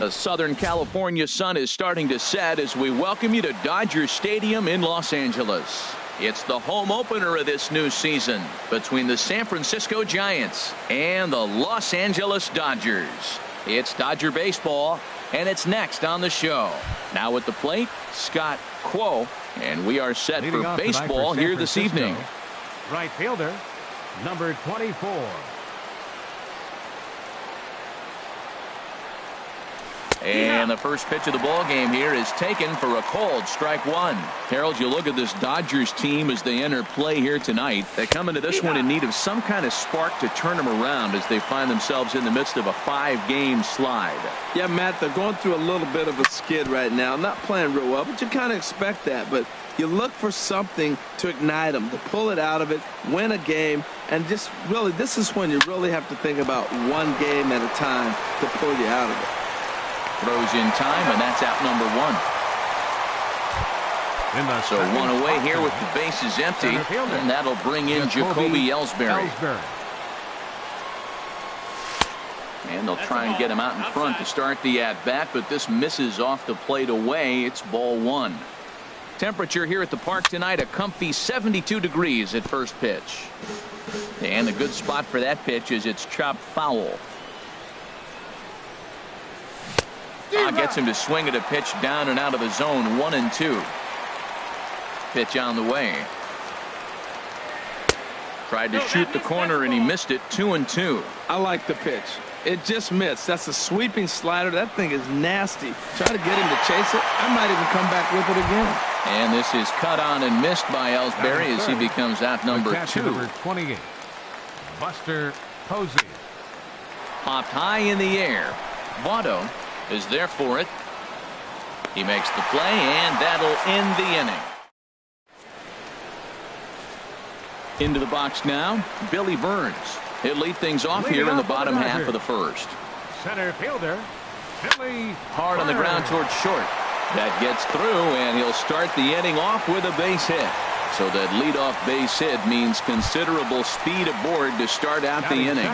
The Southern California sun is starting to set as we welcome you to Dodger Stadium in Los Angeles. It's the home opener of this new season between the San Francisco Giants and the Los Angeles Dodgers. It's Dodger baseball, and it's next on the show. Now at the plate, Scott Quo, and we are set for baseball here this evening. Right fielder, number 24. And the first pitch of the ball game here is taken for a called strike one. Harold, you look at this Dodgers team as they enter play here tonight. They come into this one in need of some kind of spark to turn them around as they find themselves in the midst of a 5-game slide. Yeah, Matt, they're going through a little bit of a skid right now. Not playing real well, but you kind of expect that. But you look for something to ignite them, to pull it out of it, win a game, and just really, this is when you really have to think about one game at a time to pull you out of it. Throws in time, and that's out number one. So one away here with the bases empty, and that'll bring in Jacoby Ellsbury. And they'll try and get him out in front to start the at-bat, but this misses off the plate away. It's ball one. Temperature here at the park tonight, a comfy 72 degrees at first pitch. And the good spot for that pitch is it's chopped foul. Gets him to swing at a pitch down and out of the zone. 1-2. Pitch on the way. Tried to shoot the corner and he missed it. 2-2. I like the pitch. It just missed. That's a sweeping slider. That thing is nasty. Try to get him to chase it. I might even come back with it again. And this is cut on and missed by Ellsbury as he becomes out number 2. Number 28, Buster Posey. Popped high in the air. Votto is there for it. He makes the play, and that'll end the inning. Into the box now, Billy Burns. He'll lead things off here in the bottom half of the first. Center fielder, Billy hard on the ground towards short. That gets through, and he'll start the inning off with a base hit. So that leadoff base hit means considerable speed aboard to start out the inning.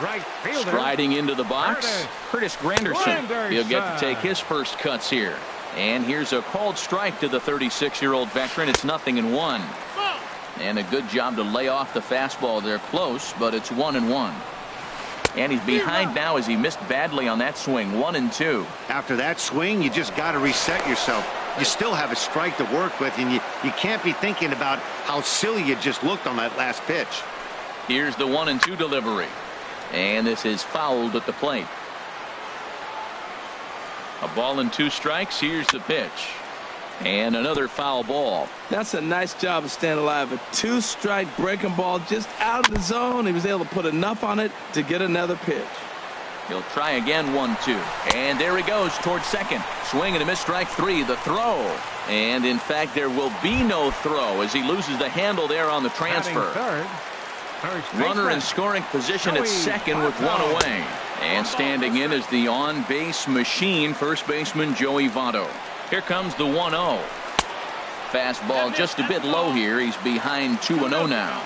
Right fielder, striding into the box, Curtis Granderson. He'll get to take his first cuts here. And here's a called strike to the 36-year-old veteran. It's 0-1. And a good job to lay off the fastball. They're close, but it's 1-1. And he's behind now as he missed badly on that swing. 1-2. After that swing, you just got to reset yourself. You still have a strike to work with, and you can't be thinking about how silly you just looked on that last pitch. Here's the 1-2 delivery. And this is fouled at the plate. A ball and 2 strikes. Here's the pitch. And another foul ball. That's a nice job of staying alive. A 2-strike breaking ball just out of the zone. He was able to put enough on it to get another pitch. He'll try again. 1-2. And there he goes towards second. Swing and a miss, strike 3. The throw. And in fact, there will be no throw as he loses the handle there on the transfer. Runner in scoring position at second with 1 away. And standing in is the on-base machine, first baseman Joey Votto. Here comes the 1-0. Fastball just a bit low here. He's behind 2-0 now.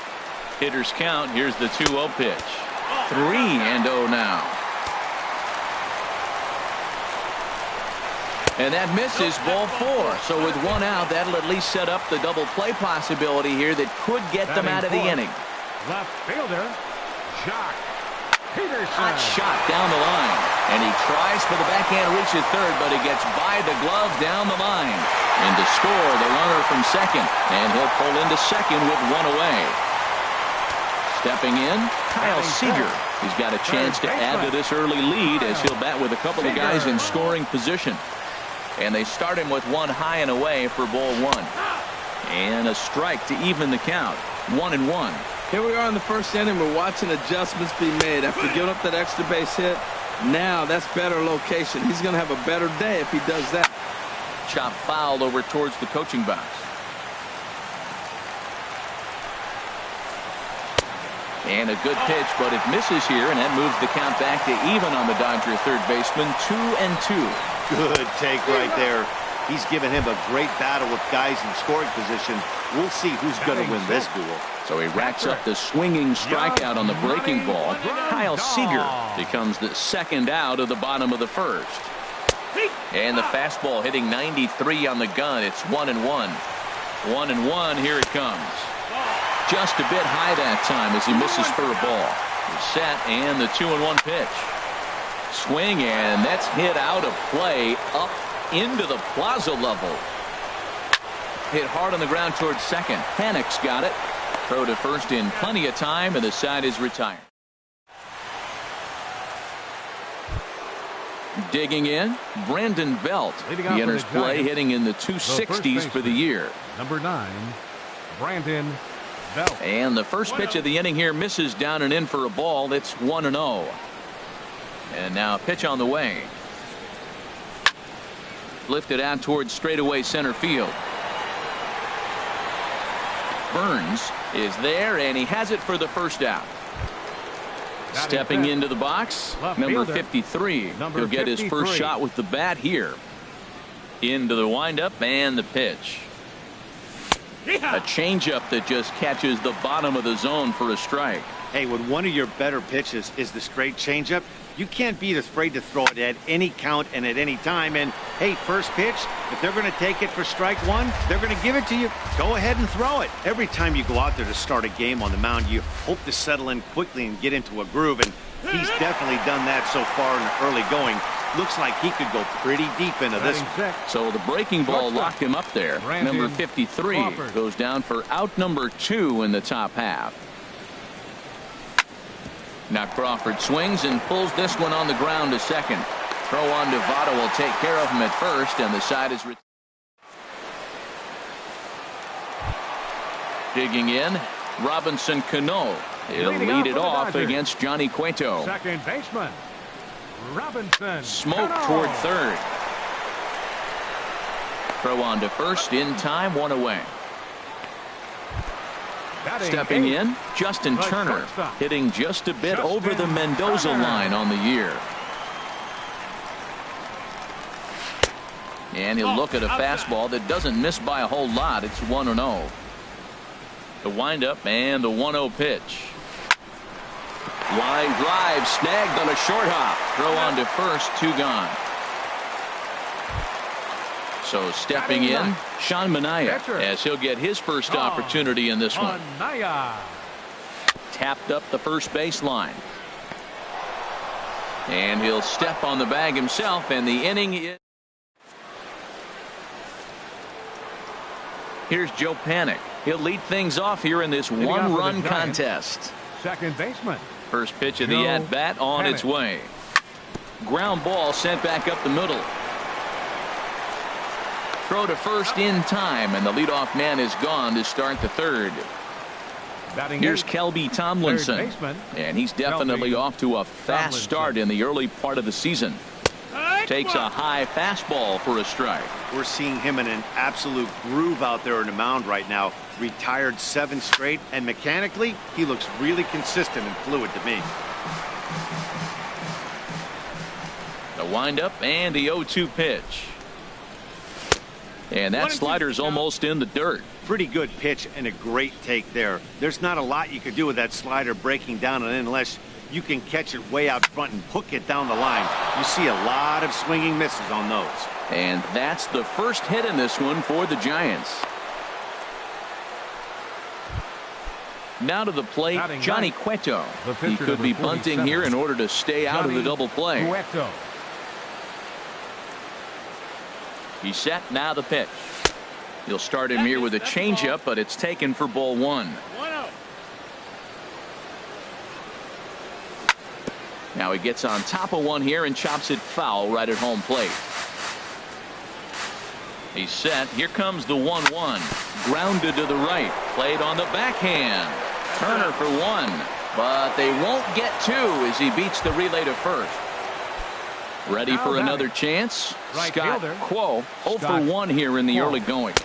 Hitters count. Here's the 2-0 pitch. 3-0 now. And that misses, ball 4. So with 1 out, that'll at least set up the double play possibility here that could get them out of the inning. Left fielder, Jock Peterson. Hot shot down the line. And he tries for the backhand reach at third, but he gets by the glove down the line. And to score, the runner from second. And he'll pull into second with 1 away. Stepping in, Kyle Seager. He's got a chance to add to this early lead as he'll bat with a couple of guys in scoring position. And they start him with 1 high and away for ball 1. And a strike to even the count. 1-1. Here we are in the first inning. We're watching adjustments be made after giving up that extra base hit. Now that's better location. He's going to have a better day if he does that. Chop fouled over towards the coaching box. And a good pitch, but it misses here, and that moves the count back to even on the Dodger third baseman. 2-2. Good take right there. He's given him a great battle with guys in scoring position. We'll see who's going to win this duel. So he racks up the swinging strikeout on the breaking ball. Kyle Seager becomes the second out of the bottom of the first. And the fastball hitting 93 on the gun. It's 1-1. 1-1. Here it comes. Just a bit high that time as he misses for a ball. He's set, and the 2-1 pitch. Swing, and that's hit out of play up into the plaza level. Hit hard on the ground towards second. Panic's got it. Throw to first in plenty of time, and the side is retired. Digging in, Brandon Belt. He enters play hitting in the 260s for the year. Number 9, Brandon Belt. And the first pitch of the inning here misses down and in for a ball. It's 1-0. And now a pitch on the way. Lifted out towards straightaway center field. Burns is there, and he has it for the first out. Stepping into the box, number 53. He'll get his first shot with the bat here. Into the windup and the pitch. A changeup that just catches the bottom of the zone for a strike. Hey, when one of your better pitches is the straight changeup, you can't be afraid to throw it at any count and at any time. And, hey, first pitch, if they're going to take it for strike one, they're going to give it to you. Go ahead and throw it. Every time you go out there to start a game on the mound, you hope to settle in quickly and get into a groove. And he's definitely done that so far in the early going. Looks like he could go pretty deep into this one. So the breaking ball locked him up there. Number 53 goes down for out number 2 in the top half. Now Crawford swings and pulls this one on the ground to second. Throw on to Votto will take care of him at first, and the side is digging in. Robinson Cano. He'll lead it off against Johnny Cueto. Second baseman Robinson. Smoke toward third. Throw on to first in time, 1 away. Stepping in, Justin Turner, hitting just a bit over the Mendoza line on the year. And he'll look at a fastball that doesn't miss by a whole lot. It's 1-0. The windup and the 1-0 pitch. Line drive snagged on a short hop. Throw on to first, 2 gone. So stepping in, Sean Manaea, as he'll get his first opportunity in this one. Tapped up the first baseline. And he'll step on the bag himself, and the inning is. Here's Joe Panik. He'll lead things off here in this one-run contest. Second baseman. First pitch of the at-bat on its way. Ground ball sent back up the middle. Throw to first in time, and the leadoff man is gone to start the third. Here's Kelby Tomlinson, and he's definitely off to a fast start in the early part of the season. Takes a high fastball for a strike. We're seeing him in an absolute groove out there on the mound right now. Retired 7 straight, and mechanically, he looks really consistent and fluid to me. The windup and the 0-2 pitch. And that slider's almost in the dirt. Pretty good pitch and a great take there. There's not a lot you could do with that slider breaking down and in unless you can catch it way out front and hook it down the line. You see a lot of swinging misses on those. And that's the first hit in this one for the Giants. Now to the plate, Johnny Cueto. He could be bunting here in order to stay out of the double play. He's set, now the pitch. He'll start him here with a changeup, but it's taken for ball 1. Now he gets on top of one here and chops it foul right at home plate. He's set. Here comes the 1-1. Grounded to the right. Played on the backhand. Turner for 1. But they won't get 2 as he beats the relay to first. Ready for another chance. Scott Quo 0 for 1 here in the early going.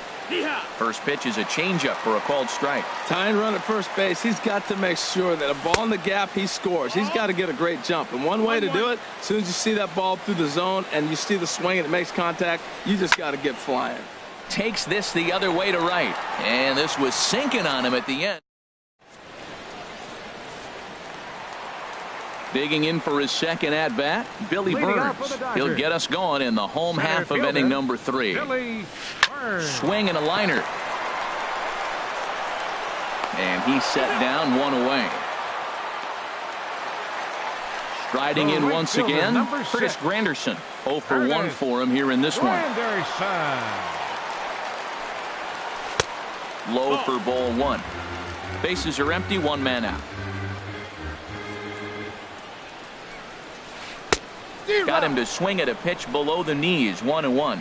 First pitch is a changeup for a called strike. Tying run at first base, he's got to make sure that a ball in the gap, he scores. He's got to get a great jump. And one way to do it, as soon as you see that ball through the zone and you see the swing and it makes contact, you just got to get flying. Takes this the other way to right. And this was sinking on him at the end. Digging in for his second at-bat, Billy Burns. He'll get us going in the home half of inning number 3. Swing and a liner. And he's set down, one away. Striding in once again, Curtis Granderson. 0 for 1 for him here in this one. Low for ball 1. Bases are empty, 1 man out. Got him to swing at a pitch below the knees, 1-1.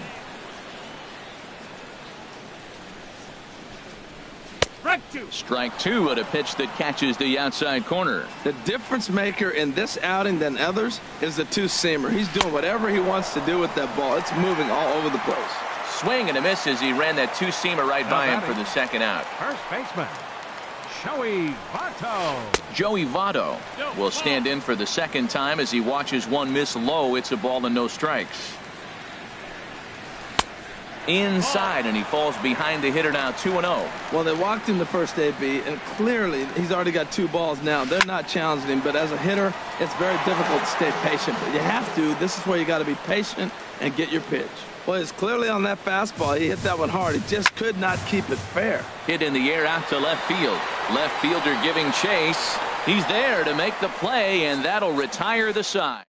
Strike 2 at a pitch that catches the outside corner. The difference maker in this outing than others is the two-seamer. He's doing whatever he wants to do with that ball. It's moving all over the place. Swing and a miss as he ran that two-seamer right by him for the second out. First baseman, Joey Votto. Joey Votto will stand in for the second time as he watches one miss low. It's a ball and no strikes. Inside, and he falls behind the hitter now, 2-0. Well, they walked him the first AB, and clearly he's already got 2 balls now. They're not challenging him, but as a hitter, it's very difficult to stay patient. But you have to. This is where you got to be patient and get your pitch. Well, it's clearly on that fastball. He hit that one hard. He just could not keep it fair. Hit in the air out to left field. Left fielder giving chase. He's there to make the play, and that'll retire the side.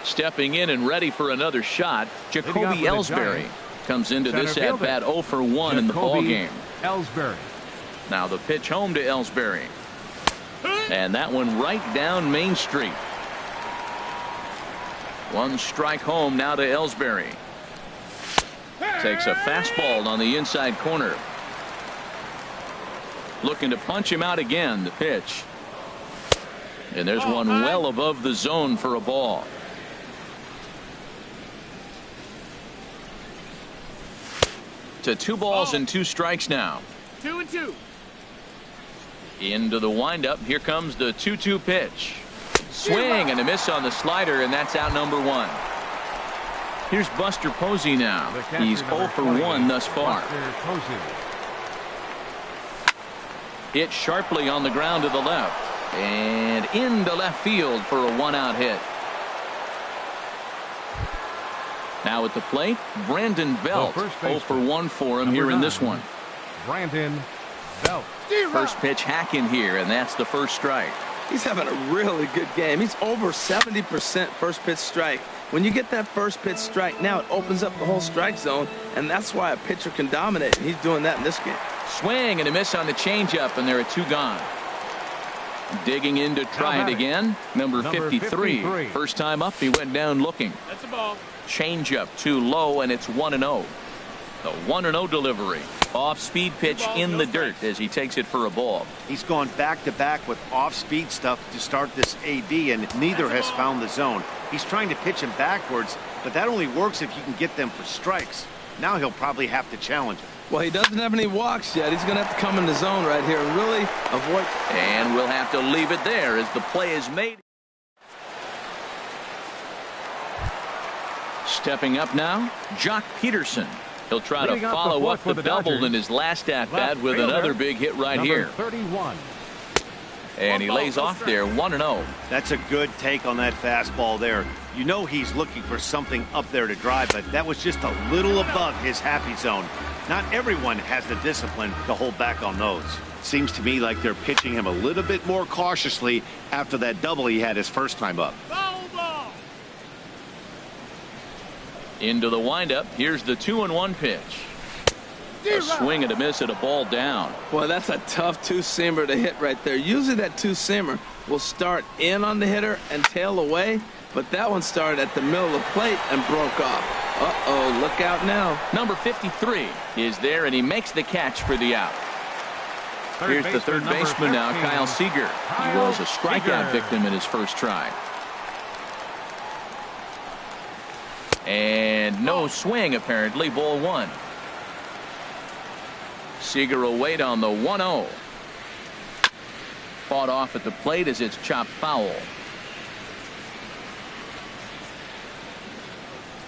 Stepping in and ready for another shot, Jacoby Ellsbury comes into this at-bat 0 for 1 in the ballgame. Ellsbury. Now the pitch home to Ellsbury. And that one right down Main Street. 1 strike home now to Ellsbury. Takes a fastball on the inside corner. Looking to punch him out again, the pitch. And there's one well above the zone for a ball. To 2 balls and 2 strikes now. 2-2. Into the windup. Here comes the 2-2 pitch. Swing and a miss on the slider, and that's out number 1. Here's Buster Posey now. He's 0 for 1 thus far. Hit sharply on the ground to the left. And into left field for a 1-out hit. Now at the plate, Brandon Belt. 0 for 1 for him here in this one. Brandon Belt. First pitch hacking here, and that's the first strike. He's having a really good game. He's over 70% first pitch strike. When you get that first pitch strike, now it opens up the whole strike zone, and that's why a pitcher can dominate. And he's doing that in this game. Swing and a miss on the changeup, and there are 2 gone. Digging in to try it again. Number 53. First time up, he went down looking. That's a ball. Changeup too low, and it's 1-0. The 1-0 delivery. Off-speed pitch in the dirt as he takes it for a ball. He's gone back-to-back with off-speed stuff to start this AB, and neither has found the zone. He's trying to pitch him backwards, but that only works if you can get them for strikes. Now he'll probably have to challenge him. Well, he doesn't have any walks yet. He's going to have to come in the zone right here and really avoid. And we'll have to leave it there as the play is made. Stepping up now, Jock Peterson. He'll try to follow up the double in his last at-bat with another big hit right here. 31. And he lays off there, 1-0. That's a good take on that fastball there. You know he's looking for something up there to drive, but that was just a little above his happy zone. Not everyone has the discipline to hold back on those. Seems to me like they're pitching him a little bit more cautiously after that double he had his first time up. Into the windup. Here's the 2-1 pitch. A swing and a miss at a ball down. Boy, that's a tough two-seamer to hit right there. Usually that two-seamer will start in on the hitter and tail away, but that one started at the middle of the plate and broke off. Uh-oh, look out now. Number 53 is there, and he makes the catch for the out. Here's the third baseman now, Kyle Seager. He was a strikeout victim in his first try. And no swing, apparently. Ball one. Seager will wait on the 1-0. Fought off at the plate as it's chopped foul.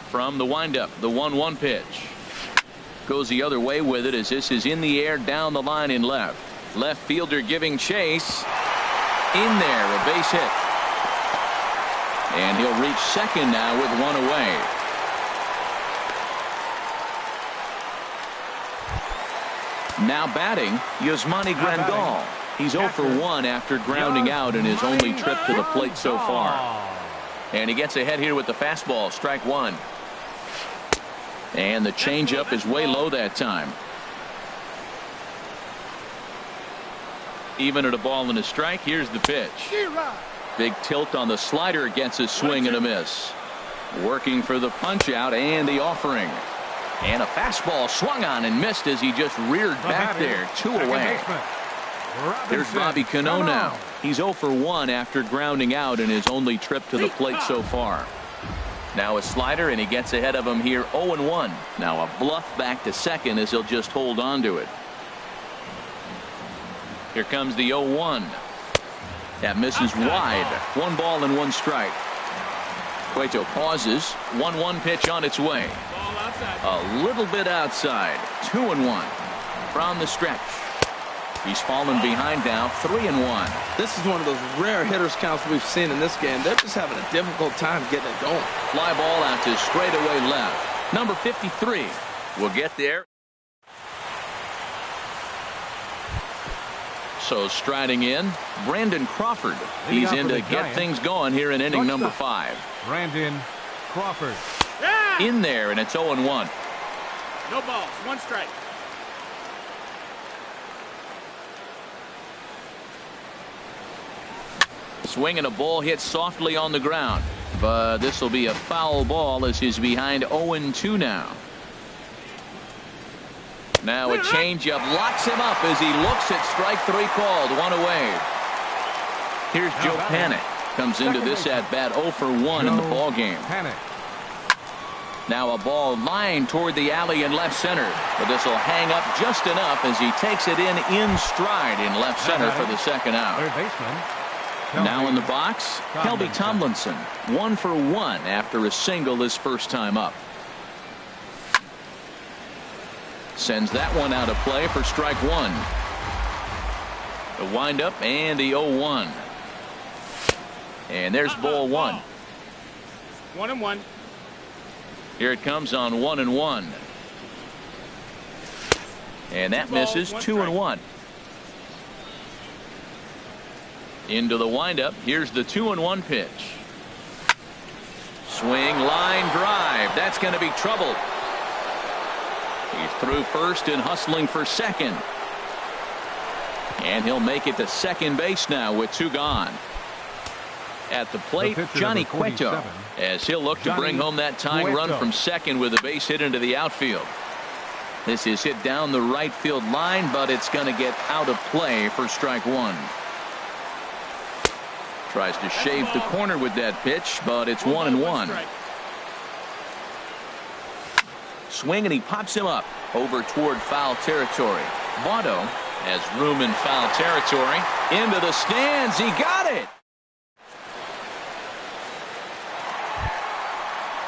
From the windup, the 1-1 pitch. Goes the other way with it as this is in the air down the line in left. Left fielder giving chase. In there, a base hit. And he'll reach second now with one away. Now batting, Yasmani Grandal. He's 0 for 1 after grounding out in his only trip to the plate so far. And he gets ahead here with the fastball, strike one. And the changeup is way low that time. Even at a ball and a strike, here's the pitch. Big tilt on the slider, gets a swing and a miss. Working for the punch out and the offering. And a fastball swung on and missed as he just reared back there. 2 away. Here's Bobby Cano now. He's 0 for 1 after grounding out in his only trip to the plate so far. Now a slider, and he gets ahead of him here 0-1. Now a bluff back to second as he'll just hold on to it. Here comes the 0-1. That misses wide. 1 ball and 1 strike. Cueto pauses. 1-1 pitch on its way. A little bit outside. 2-1 from the stretch. He's fallen behind now. 3-1. This is one of those rare hitters counts we've seen in this game. They're just having a difficult time getting it going. Fly ball out to straightaway left. Number 53 will get there. So striding in, Brandon Crawford. He's in to get things going here in inning number 5. Brandon Crawford. In there, and it's 0-1. No balls, 1 strike. Swing and a ball hit softly on the ground. But this will be a foul ball as he's behind 0-2 now. Now a changeup locks him up as he looks at strike 3 called. 1 away. Here's Joe Panik. Comes into this at bat 0 for 1 in the ball game. Now a ball lined toward the alley in left center. But this will hang up just enough as he takes it in stride in left center for the second out. Third baseman. Now in the box, Kelby Tomlinson. 1 for 1 after a single his first time up. Sends that one out of play for strike 1. The windup and the 0-1. And there's ball 1. 1-1. Here it comes on 1-1. And that misses. 2-1. Into the windup. Here's the 2-1 pitch. Swing, line drive. That's going to be trouble. He's through first and hustling for second. And he'll make it to second base now with 2 gone. At the plate, Johnny Cueto, as he'll look to bring home that tying run from second with a base hit into the outfield. This is hit down the right field line, but it's going to get out of play for strike 1. Tries to shave the corner with that pitch, but it's 1-1. Swing, and he pops him up over toward foul territory. Votto has room in foul territory. Into the stands. He got it.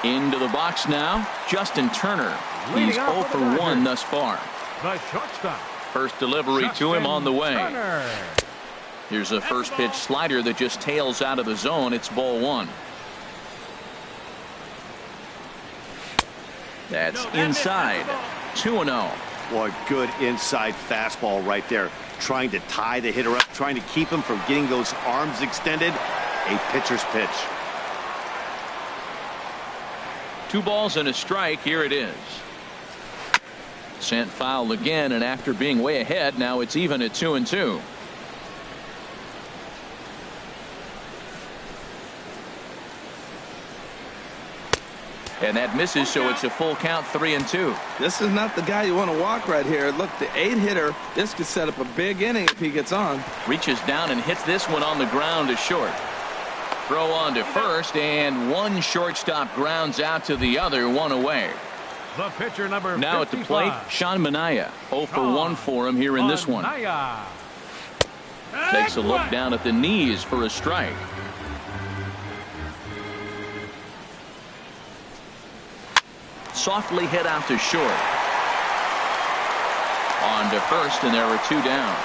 Into the box now, Justin Turner. He's 0 for 1 thus far. The shortstop. First delivery to him on the way. Turner. Here's a first pitch slider that just tails out of the zone. It's ball 1. That's inside. 2-0. Boy, good inside fastball right there. Trying to tie the hitter up, trying to keep him from getting those arms extended. A pitcher's pitch. 2 balls and a strike. Here it is. Sent foul again, and after being way ahead, now it's even at 2-2. And that misses, so it's a full count, 3-2. This is not the guy you want to walk right here. Look, the 8-hitter, this could set up a big inning if he gets on. Reaches down and hits this one on the ground to short. throw on to first, and one shortstop grounds out to the other, one away. The pitcher number Now 55. at the plate, Sean Manaea. 0 for 1 for him here in this one. Manaea. Takes a look down at the knees for a strike. Softly hit out to short. On to first, and there are 2 down.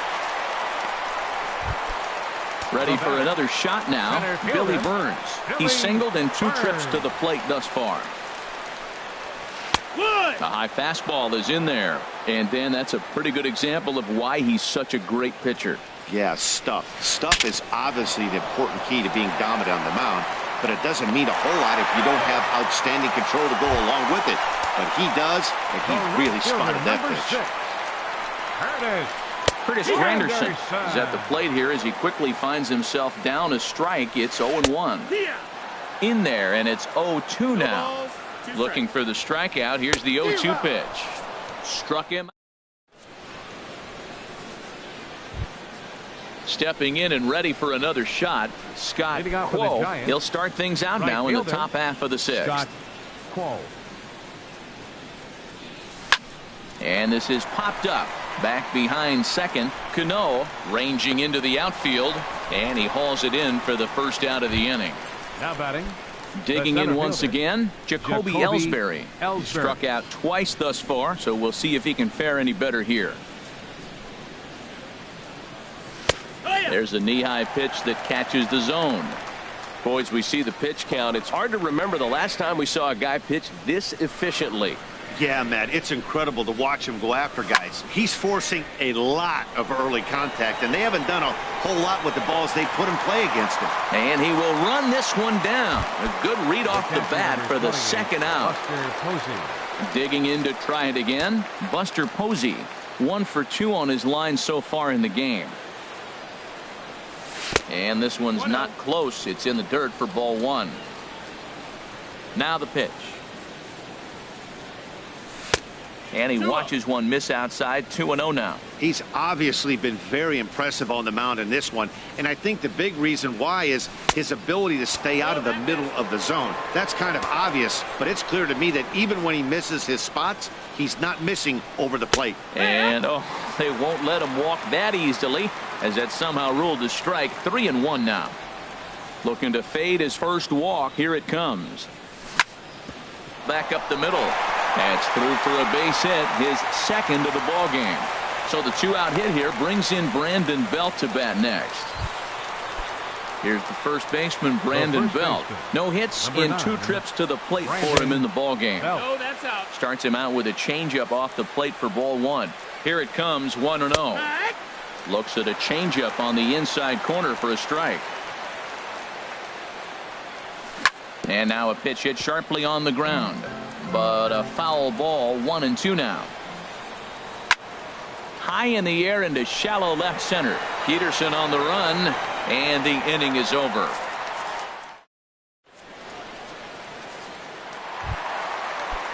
Ready for another shot now, Billy Burns. He's singled in 2 trips to the plate thus far. A high fastball is in there. And Dan, that's a pretty good example of why he's such a great pitcher. Yeah, stuff. Stuff is obviously the important key to being dominant on the mound, but it doesn't mean a whole lot if you don't have outstanding control to go along with it. But he does, and he really spotted that pitch. Curtis Granderson is at the plate here as he quickly finds himself down a strike. It's 0-1. In there, and it's 0-2 now. Looking for the strikeout. Here's the 0-2 pitch. Struck him. Stepping in and ready for another shot, Scott Quo. He'll start things out now in the top half of the 6th. Scott Quo. And this is popped up. Back behind second. Cano ranging into the outfield, and he hauls it in for the first out of the inning. Now batting. Digging in once again, Jacoby Ellsbury. Struck out twice thus far, so we'll see if he can fare any better here. There's a knee-high pitch that catches the zone. Boys, we see the pitch count. It's hard to remember the last time we saw a guy pitch this efficiently. Yeah, Matt, it's incredible to watch him go after guys. He's forcing a lot of early contact, and they haven't done a whole lot with the balls they put in play against him. And he will run this one down. A good read off the bat for the second out. Digging in to try it again, Buster Posey. 1 for 2 on his line so far in the game. And this one's not close. It's in the dirt for ball 1. Now the pitch. And he watches one miss outside. 2-0 now. He's obviously been very impressive on the mound in this one, and I think the big reason why is his ability to stay out of the middle of the zone. That's kind of obvious, but it's clear to me that even when he misses his spots, he's not missing over the plate. And they won't let him walk that easily, as that somehow ruled a strike. 3-1 now. Looking to fade his first walk. Here it comes. Back up the middle. That's through for a base hit, his second of the ball game. So the 2-out hit here brings in Brandon Belt to bat next. Here's the first baseman, Brandon Belt. No hits in 2 trips to the plate for him in the ball game. No, that's out. Starts him out with a changeup off the plate for ball 1. Here it comes, 1-0. Looks at a changeup on the inside corner for a strike. And now a pitch hit sharply on the ground. But a foul ball. 1-2 now. High in the air into shallow left center. Peterson on the run, and the inning is over.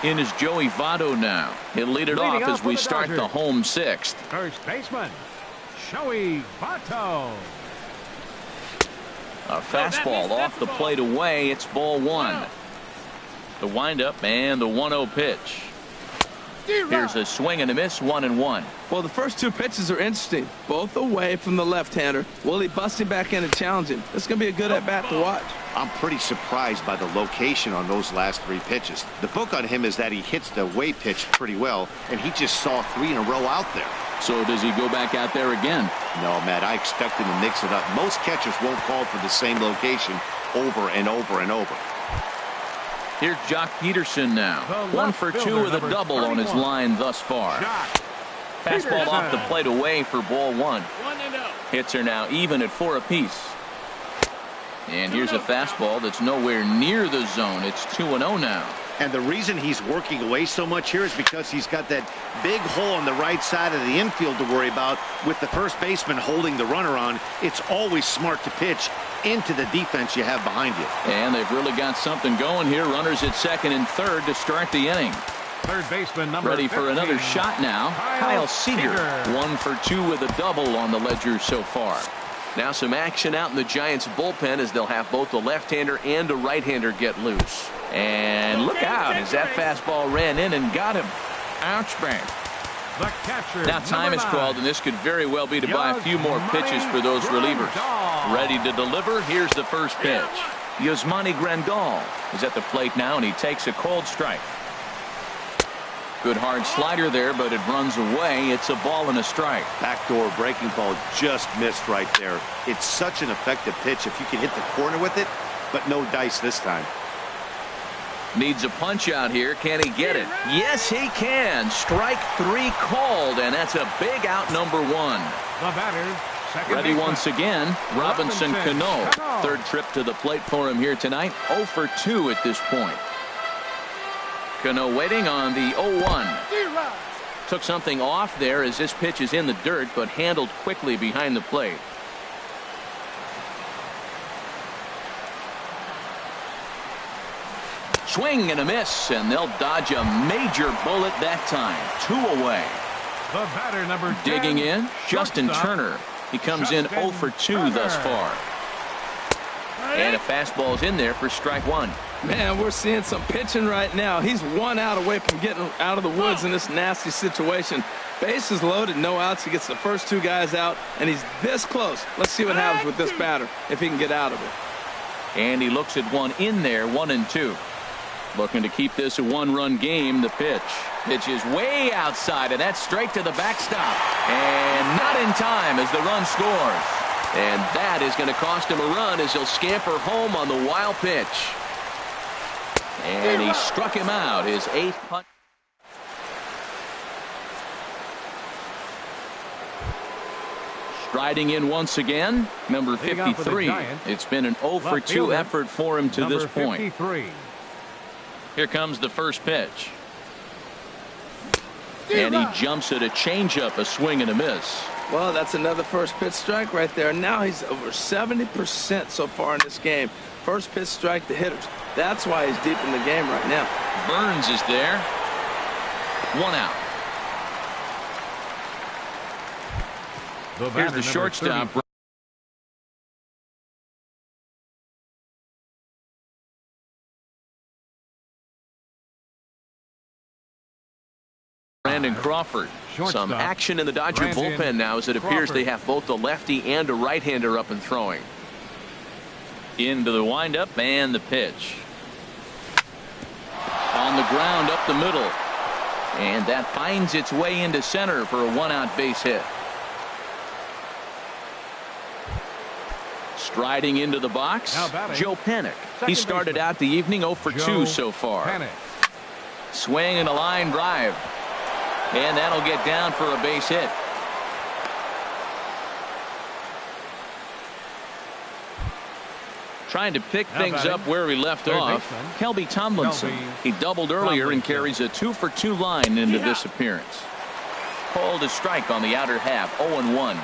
In is Joey Votto now. He'll lead it off as we start the home 6th. First baseman, Joey Votto. A fastball off the plate away. It's ball 1. The windup and the 1-0 pitch. Here's a swing and a miss. 1-1. Well, the first 2 pitches are interesting. Both away from the left-hander. Will he bust him back in and challenge him? It's going to be a good at-bat to watch. I'm pretty surprised by the location on those last 3 pitches. The book on him is that he hits the away pitch pretty well, and he just saw 3 in a row out there. So does he go back out there again? No, Matt, I expect him to mix it up. Most catchers won't call for the same location over and over and over. Here's Jock Peterson now. 1 for 2 with a double on his line thus far. Fastball off the plate away for ball 1. Hits are now even at 4 apiece. And here's a fastball that's nowhere near the zone. It's 2-0 now. And the reason he's working away so much here is because he's got that big hole on the right side of the infield to worry about. With the first baseman holding the runner on, it's always smart to pitch into the defense you have behind you. And they've really got something going here. Runners at second and third to start the inning. Third baseman number ready 15, for another shot now. Kyle Seager. 1 for 2 with a double on the ledger so far. Now some action out in the Giants bullpen as they'll have both the left-hander and a right-hander get loose. And look out as that fastball ran in and got him. Ouch, bang. The catcher, Now time is called, and this could very well be to buy a few more pitches for those relievers. Ready to deliver. Here's the first pitch. Yasmani Grandal is at the plate now, and he takes a cold strike. Good hard slider there, but it runs away. It's a ball and a strike. Backdoor breaking ball just missed right there. It's such an effective pitch if you can hit the corner with it, but no dice this time. Needs a punch out here. Can he get it? Yes, he can. Strike 3 called, and that's a big out, number 1. The batter, second Ready baseman, once again, Robinson Cano. Third trip to the plate for him here tonight. 0 for 2 at this point. Cano waiting on the 0-1. Took something off there as this pitch is in the dirt, but handled quickly behind the plate. Swing and a miss, and they'll dodge a major bullet that time. 2 away. The batter, number 10, Digging in, Justin shortstop, Turner. He comes in 0 for 2 thus far. And a fastball is in there for strike 1. Man, we're seeing some pitching right now. He's 1 out away from getting out of the woods in this nasty situation. Bases loaded, no outs. He gets the first 2 guys out, and he's this close. Let's see what happens with this batter, if he can get out of it. And he looks at one in there, 1-2. Looking to keep this a 1-run game. The pitch. Pitch is way outside, and that's straight to the backstop. And not in time as the run scores. And that is going to cost him a run as he'll scamper home on the wild pitch. And he struck him out. His 8th punt. Striding in once again, number 53. It's been an 0 for 2 effort for him to this point. 53. Here comes the first pitch. And he jumps at a changeup, a swing and a miss. Well, that's another first pitch strike right there. Now he's over 70% so far in this game. First pitch strike to hitters. That's why he's deep in the game right now. Burns is there. 1 out. Here's the shortstop. Brandon Crawford. Some action in the Dodger bullpen now as it appears they have both a lefty and a right-hander up and throwing. Into the windup and the pitch. On the ground up the middle. And that finds its way into center for a 1-out base hit. Striding into the box, Joe Panik. He started out the evening 0 for 2 so far. Swing and a line drive. And that'll get down for a base hit. Trying to pick things up where we left off. Kelby Tomlinson. He doubled earlier and carries a 2 for 2 line into this appearance. Called a strike on the outer half. 0-1.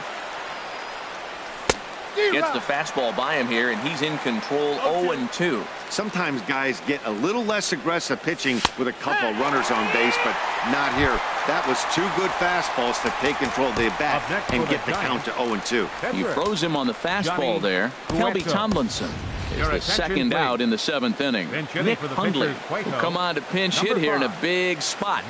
Gets the fastball by him here, and he's in control. 0-2. Sometimes guys get a little less aggressive pitching with a couple of runners on base, but not here. That was 2 good fastballs to take control of the bat and get the count to 0-2. He froze him on the fastball there. Kelby Tomlinson is the second out in the 7th inning. Nick Hundley will come on to pinch hit here in a big spot.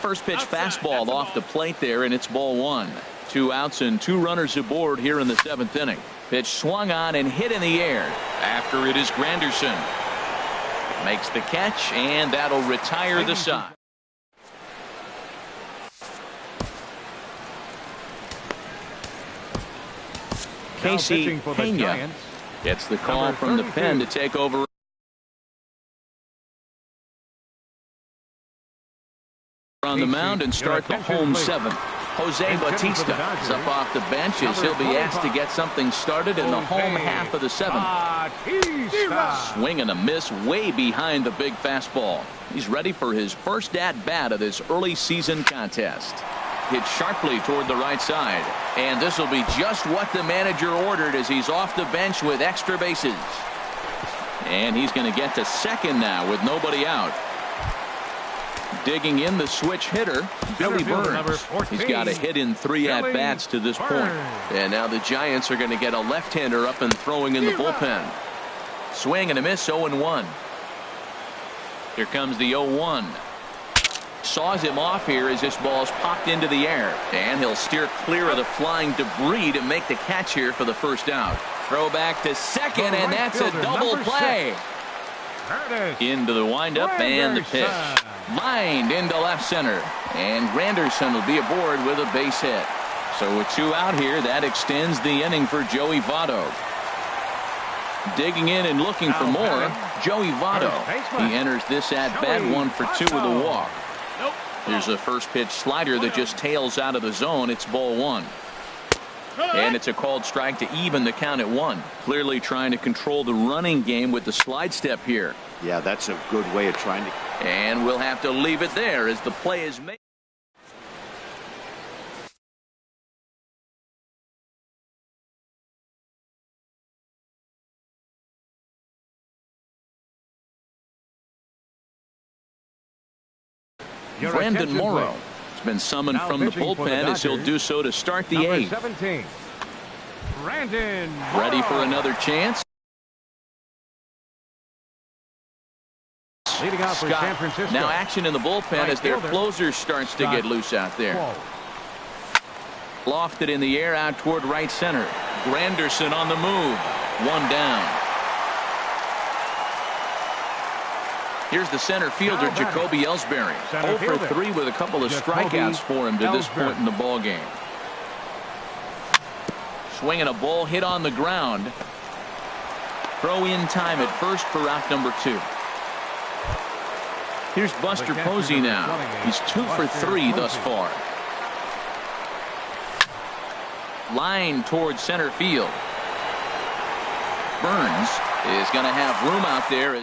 First pitch fastball off the plate there, and it's ball 1. 2 outs and 2 runners aboard here in the 7th inning. Pitch swung on and hit in the air. After it is Granderson. Makes the catch, and that'll retire the side. Casey Pena gets the call from the pen to take over on the mound and start the home 7th. Jose Bautista is up off the bench as he'll be asked to get something started in the home half of the 7th. Swing and a miss way behind the big fastball. He's ready for his first at-bat of this early season contest. Hit sharply toward the right side. And this will be just what the manager ordered as he's off the bench with extra bases. And he's going to get to second now with nobody out. Digging in the switch hitter, Billy Burns. He's got a hit in 3 at-bats to this point. And now the Giants are going to get a left-hander up and throwing in the bullpen. Swing and a miss, 0-1. Here comes the 0-1. Saws him off here as this ball's popped into the air. And he'll steer clear of the flying debris to make the catch here for the first out. Throw back to second, and that's a double play. Into the windup and the pitch. Lined into left center. And Granderson will be aboard with a base hit. So with 2 out here, that extends the inning for Joey Votto. Digging in and looking for more, Joey Votto. He enters this at-bat 1 for 2 with a walk. Here's a first pitch slider that just tails out of the zone. It's ball 1. And it's a called strike to even the count at 1. Clearly trying to control the running game with the slide step here. Yeah, that's a good way of trying to. And we'll have to leave it there as the play is made. Brandon Morrow has been summoned from the bullpen as he'll do so to start the 8th. 17. Brandon Ready for another chance. Leading out for San Francisco. Now action in the bullpen as their closer starts to get loose out there. Lofted in the air out toward right center. Granderson on the move. 1 down. Here's the center fielder, Jacoby Ellsbury. 0 for 3 with a couple of strikeouts for him to this point in the ball game. Swinging a ball hit on the ground. Throw in time at first for out number 2. Here's Buster Posey now. He's 2 for 3 thus far. Line towards center field. Burns is going to have room out there.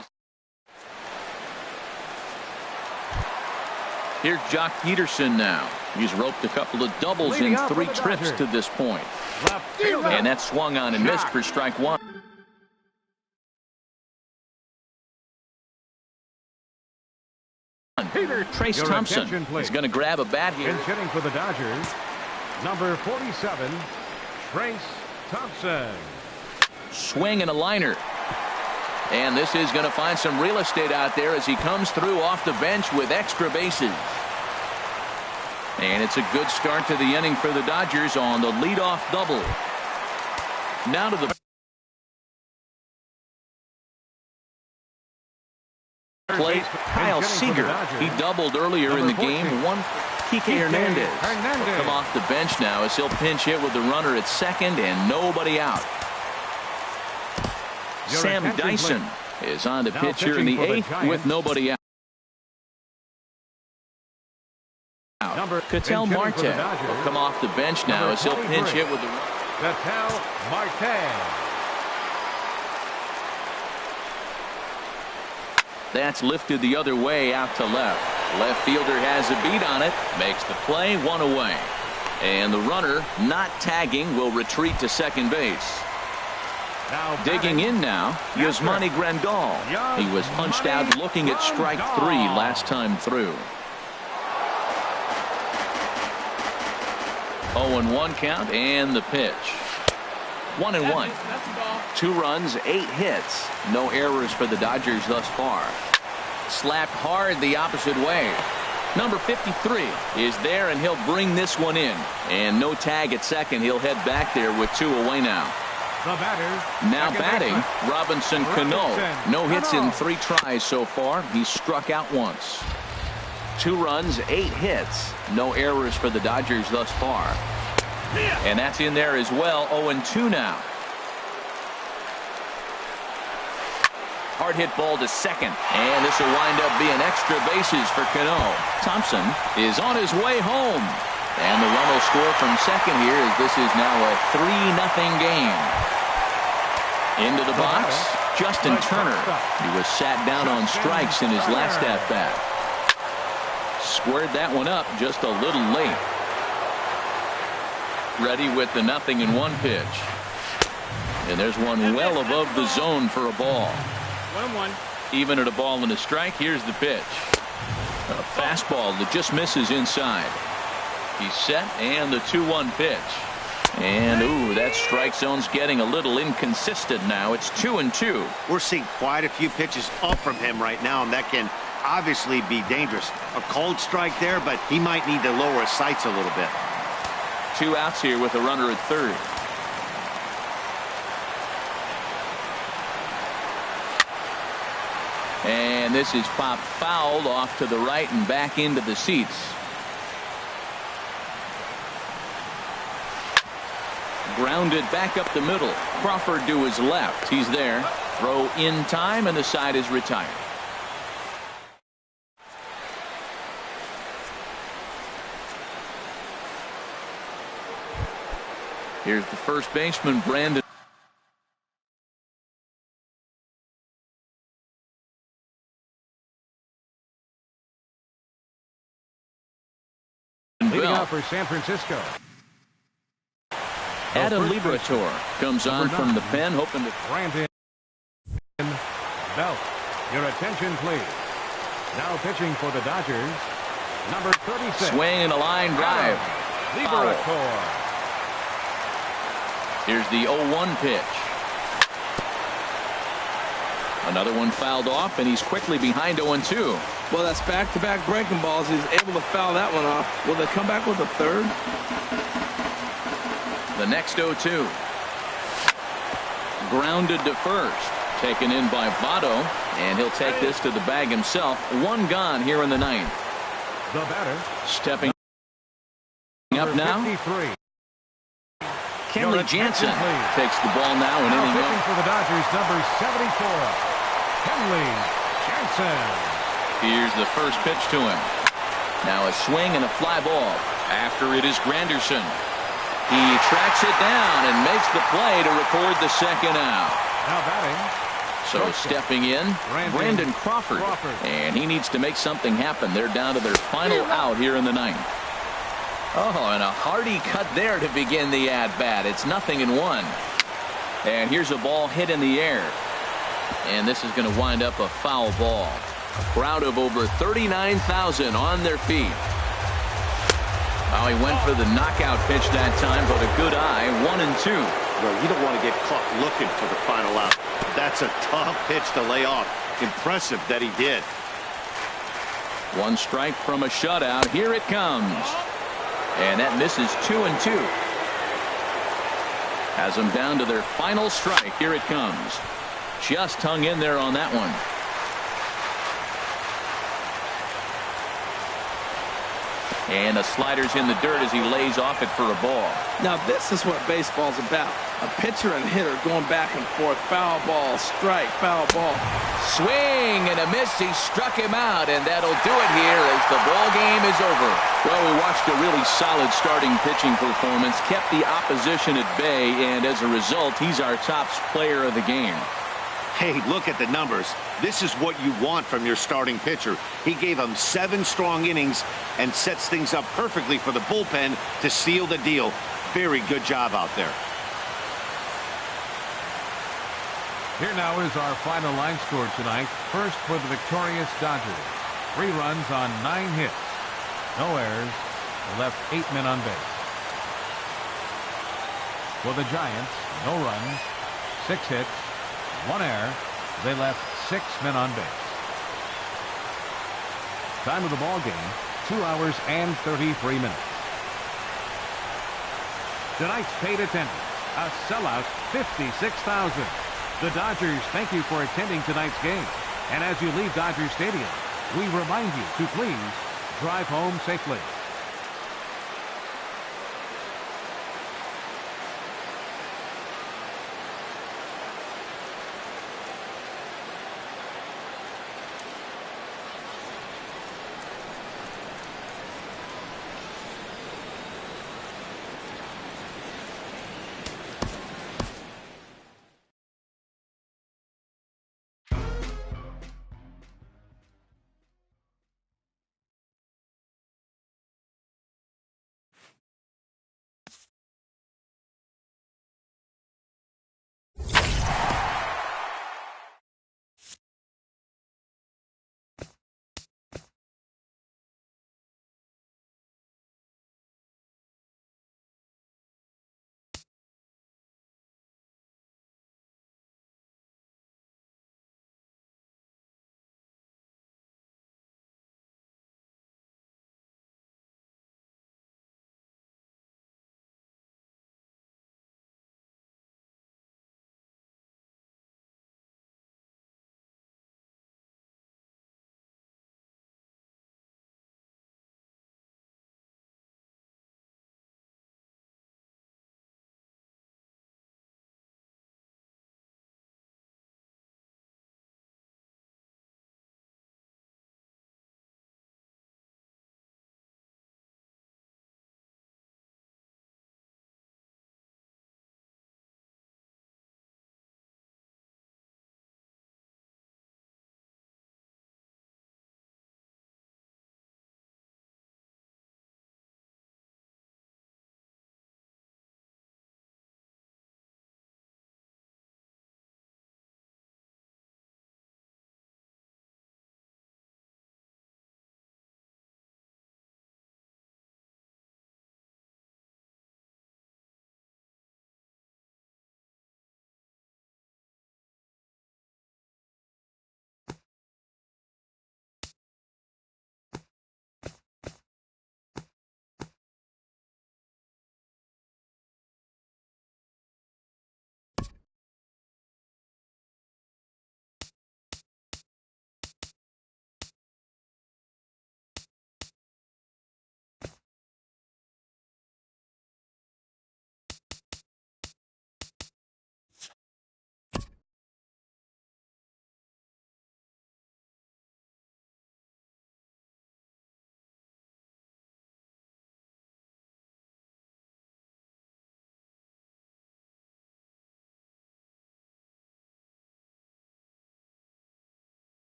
Here's Jock Peterson now. He's roped a couple of doubles in 3 trips to this point. And that swung on and missed for strike 1. Trace Thompson is going to grab a bat here. Hitting for the Dodgers, number 47, Trace Thompson. Swing and a liner. And this is going to find some real estate out there as he comes through off the bench with extra bases. And it's a good start to the inning for the Dodgers on the leadoff double. Now to the plate, Kyle Seager. He doubled earlier in the game. 1 Kike Hernandez will come off the bench now as he'll pinch hit with the runner at second and nobody out. Sam Dyson is on to pitch here in the 8th with nobody out. Ketel Marte will come off the bench now as he'll pinch hit with the Ketel Marte. That's lifted the other way out to left. Left fielder has a beat on it. Makes the play, 1 away. And the runner, not tagging, will retreat to second base. Digging in now, Yasmani Grandal. He was punched out looking at strike 3 last time through. 0-1 count and the pitch. 1-1. 2 runs, 8 hits. No errors for the Dodgers thus far. Slapped hard the opposite way. Number 53 is there and he'll bring this one in. And no tag at second. He'll head back there with 2 away now. Now batting, Robinson Cano. No hits in 3 tries so far. He's struck out once. 2 runs, 8 hits. No errors for the Dodgers thus far. And that's in there as well. 0-2 now. Hard hit ball to second. And this will wind up being extra bases for Cano. Thompson is on his way home. And the run will score from second here as this is now a 3-0 game. Into the box, Justin Turner. He was sat down on strikes in his last at-bat. Squared that one up just a little late. Ready with the 0-1 pitch. And there's one well above the zone for a ball. 1-1. Even at a ball and a strike, here's the pitch. A fastball that just misses inside. He's set, and the 2-1 pitch. And, ooh, that strike zone's getting a little inconsistent now. It's 2-2. We're seeing quite a few pitches up from him right now, and that can obviously be dangerous. A cold strike there, but he might need to lower his sights a little bit. 2 outs here with a runner at third. And this is popped foul off to the right and back into the seats. Grounded back up the middle. Crawford to his left. He's there. Throw in time, and the side is retired. Here's the first baseman, Brandon. Leading off for San Francisco. Adam Liberator comes on from the pen, hoping to. Brandon Belt. Your attention, please. Now pitching for the Dodgers, number 36. Swing and a line drive. Liberator. Here's the 0-1 pitch. Another one fouled off, and he's quickly behind 0-2. Well, that's back-to-back breaking balls. He's able to foul that one off. Will they come back with a third? The next 0-2. Grounded to first. Taken in by Votto, and he'll take this to the bag himself. 1 gone here in the 9th. The batter. Stepping up now. 53. Kenley Jansen takes the ball now and inning pitching up. for the Dodgers, number 74. Kenley Jansen. Here's the first pitch to him. Now a swing and a fly ball. After it is Granderson. He tracks it down and makes the play to record the second out. Now batting. So stepping in, Brandon Crawford. And he needs to make something happen. They're down to their final out here in the 9th. Oh, and a hearty cut there to begin the at-bat. It's 0-1. And here's a ball hit in the air. And this is going to wind up a foul ball. A crowd of over 39,000 on their feet. Well, he went for the knockout pitch that time, but a good eye. 1-2. Well, you don't want to get caught looking for the final out. That's a tough pitch to lay off. Impressive that he did. 1 strike from a shutout. Here it comes. And that misses 2-2. Has them down to their final strike. Here it comes. Just hung in there on that one. And the slider's in the dirt as he lays off it for a ball. Now this is what baseball's about. A pitcher and hitter going back and forth. Foul ball, strike, foul ball. Swing and a miss. He struck him out, and that'll do it here as the ball game is over. Well, we watched a really solid starting pitching performance, kept the opposition at bay, and as a result, he's our top player of the game. Hey, look at the numbers. This is what you want from your starting pitcher. He gave them 7 strong innings and sets things up perfectly for the bullpen to seal the deal. Very good job out there. Here now is our final line score tonight. First for the victorious Dodgers. 3 runs on 9 hits. No errors. Left 8 men on base. For the Giants, no runs, 6 hits, 1 error. They left 6 men on base. Time of the ball game, 2 hours and 33 minutes. Tonight's paid attendance, a sellout 56,000. The Dodgers thank you for attending tonight's game. And as you leave Dodger Stadium, we remind you to please drive home safely.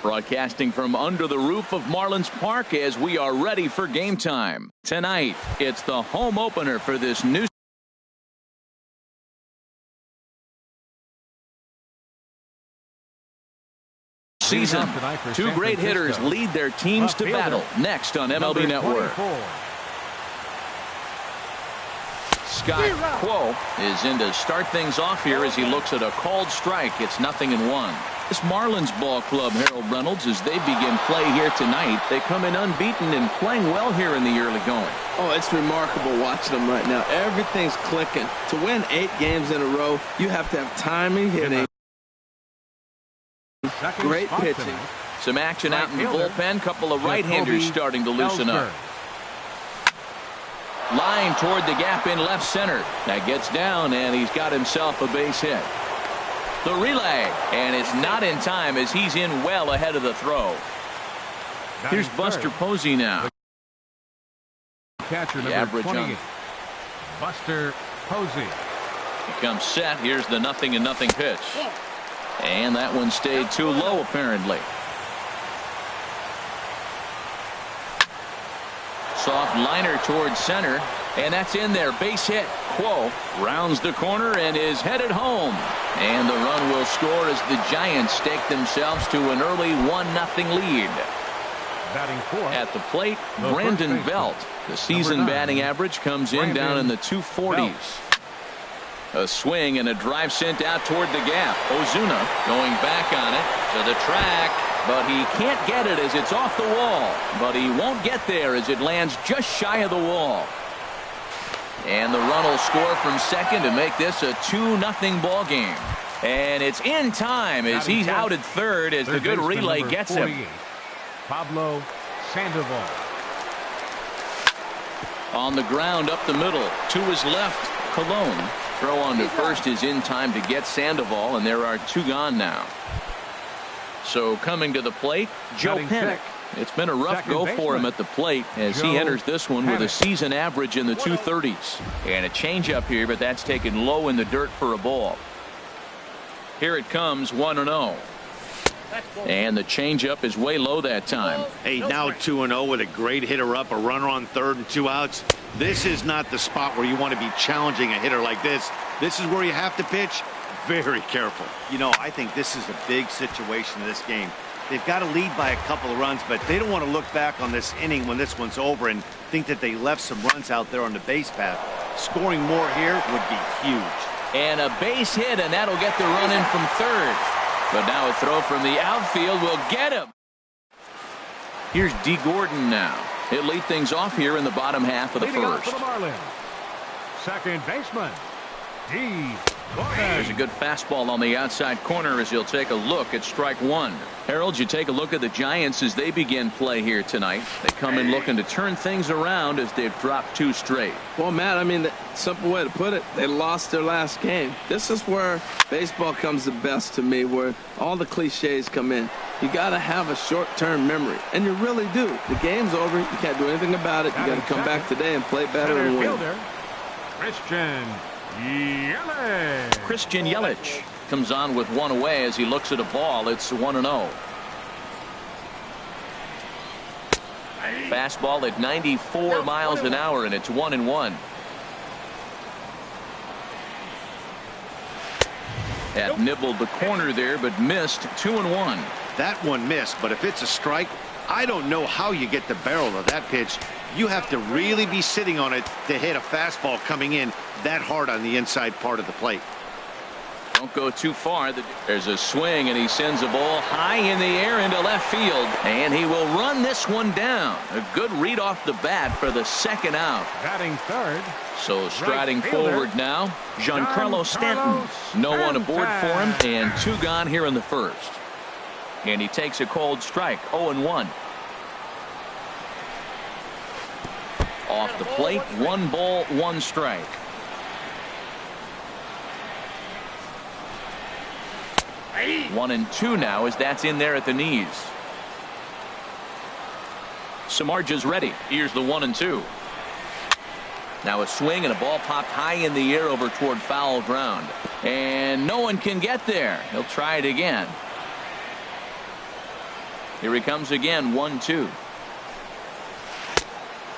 Broadcasting from under the roof of Marlins Park as we are ready for game time. Tonight, it's the home opener for this new season. Two great hitters lead their teams to battle. Next on MLB Network. Scott Quo is in to start things off here as he looks at a called strike. It's 0-1. This Marlins ball club, Harold Reynolds, as they begin play here tonight, they come in unbeaten and playing well here in the early going. Oh, it's remarkable watching them right now. Everything's clicking. To win 8 games in a row, you have to have timing, hitting, great pitching. Some action out in the bullpen. Couple of right-handers starting to loosen up. Line toward the gap in left center. That gets down, and he's got himself a base hit. The relay, and it's not in time as he's in well ahead of the throw. Here's Buster Posey now. Catcher number 28, Buster Posey. He comes set. Here's the 0-0 pitch. And that one stayed too low, apparently. Soft liner towards center, and that's in there. Base hit. Quo rounds the corner and is headed home. And the run will score as the Giants stake themselves to an early 1-0 lead. Batting fourth, at the plate, Brandon Belt. The season batting average comes in down in the 240s. A swing and a drive sent out toward the gap. Ozuna going back on it to the track, but he can't get it as it's off the wall. But he won't get there as it lands just shy of the wall. And the run will score from second to make this a 2-0 ball game. And it's in time as he's out at third as the good relay gets him. Pablo Sandoval. On the ground up the middle to his left. Colon. Throw on to first is in time to get Sandoval, and there are 2 gone now. So coming to the plate, Joe Pennick. It's been a rough go for him at the plate as he enters this one with a season average in the 230s. And a changeup here, but that's taken low in the dirt for a ball. Here it comes, 1-0. And the changeup is way low that time. Hey, now 2-0 with a great hitter up, a runner on third and 2 outs. This is not the spot where you want to be challenging a hitter like this. This is where you have to pitch very careful. You know, I think this is a big situation in this game. They've got to lead by a couple of runs, but they don't want to look back on this inning when this one's over and think that they left some runs out there on the base path. Scoring more here would be huge. And a base hit, and that'll get the run in from third. But now a throw from the outfield will get him. Here's D. Gordon now. He'll lead things off here in the bottom half of the first. For the Marlins, second baseman, D. Gordon. There's a good fastball on the outside corner as he'll take a look at strike one. Harold, you take a look at the Giants as they begin play here tonight. They come in looking to turn things around as they've dropped 2 straight. Well, Matt, I mean, the simple way to put it, they lost their last game. This is where baseball comes the best to me, where all the cliches come in. You got to have a short-term memory, and you really do. The game's over. You can't do anything about it. You got to come back today and play better and win. Christian Yelich comes on with 1 away as he looks at a ball. It's 1-0. Fastball at 94 miles an hour, and it's 1-1. That nibbled the corner there, but missed. 2-1. That one missed, but if it's a strike, I don't know how you get the barrel of that pitch. You have to really be sitting on it to hit a fastball coming in that hard on the inside part of the plate. Don't go too far. There's a swing, and he sends a ball high in the air into left field, and he will run this one down. A good read off the bat for the second out. Batting third. So striding forward now, Giancarlo Stanton. No one aboard for him, and 2 gone here in the first. And he takes a cold strike, 0-1. Off the plate, 1 ball, 1 strike. Hey. 1-2 now as that's in there at the knees. Samardzija's ready. Here's the 1-2. Now a swing and a ball popped high in the air over toward foul ground. And no one can get there. He'll try it again. Here he comes again, 1-2.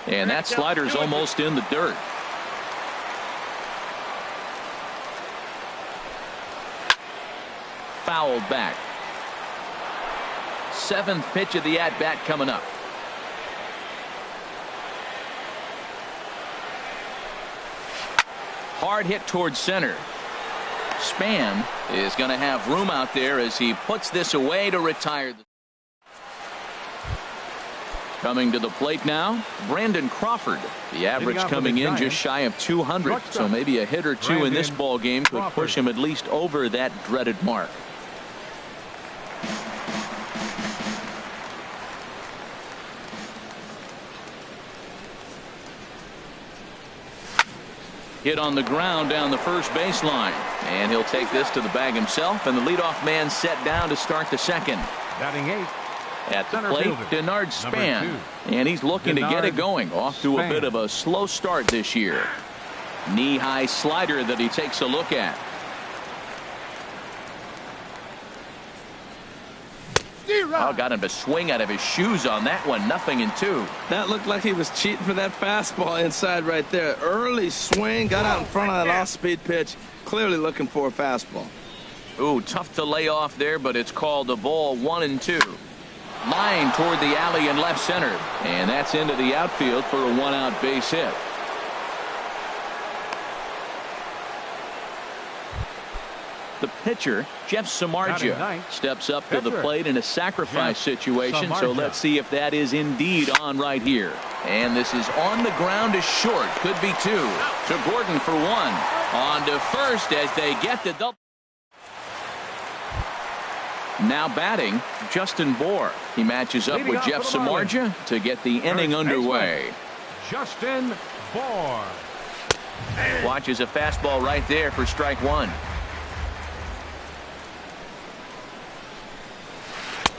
And that slider's almost in the dirt. Fouled back. 7th pitch of the at-bat coming up. Hard hit towards center. Span is going to have room out there as he puts this away to retire. Coming to the plate now, Brandon Crawford. The average coming in just shy of 200, so maybe a hit or two in this ball game could push him at least over that dreaded mark. Hit on the ground down the first baseline, and he'll take this to the bag himself, and the leadoff man set down to start the second. Batting 8. At the plate, Denard Span, and he's looking to get it going. Off to a bit of a slow start this year. Knee-high slider that he takes a look at. Oh, got him to swing out of his shoes on that one. 0-2. That looked like he was cheating for that fastball inside right there. Early swing, got out in front of that off-speed pitch. Clearly looking for a fastball. Ooh, tough to lay off there, but it's called a ball. 1-2. Line toward the alley in left center, and that's into the outfield for a one-out base hit. The pitcher, Jeff Samardzija, steps up to the plate in a sacrifice situation, so let's see if that is indeed on right here. And this is on the ground to short. Could be 2. To Gordon for 1. On to first as they get the double. Now batting, Justin Bohr. He matches up with Jeff Samardzija to get the inning underway. Justin Bohr. Watches a fastball right there for strike 1.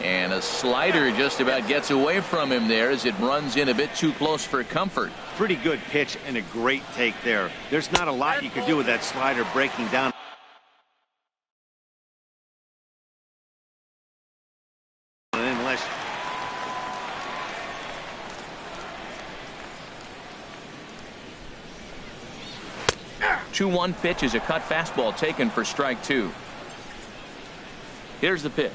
And a slider just about gets away from him there as it runs in a bit too close for comfort. Pretty good pitch and a great take there. There's not a lot you could do with that slider breaking down. Unless 2-1 pitch is a cut fastball taken for strike 2. Here's the pitch.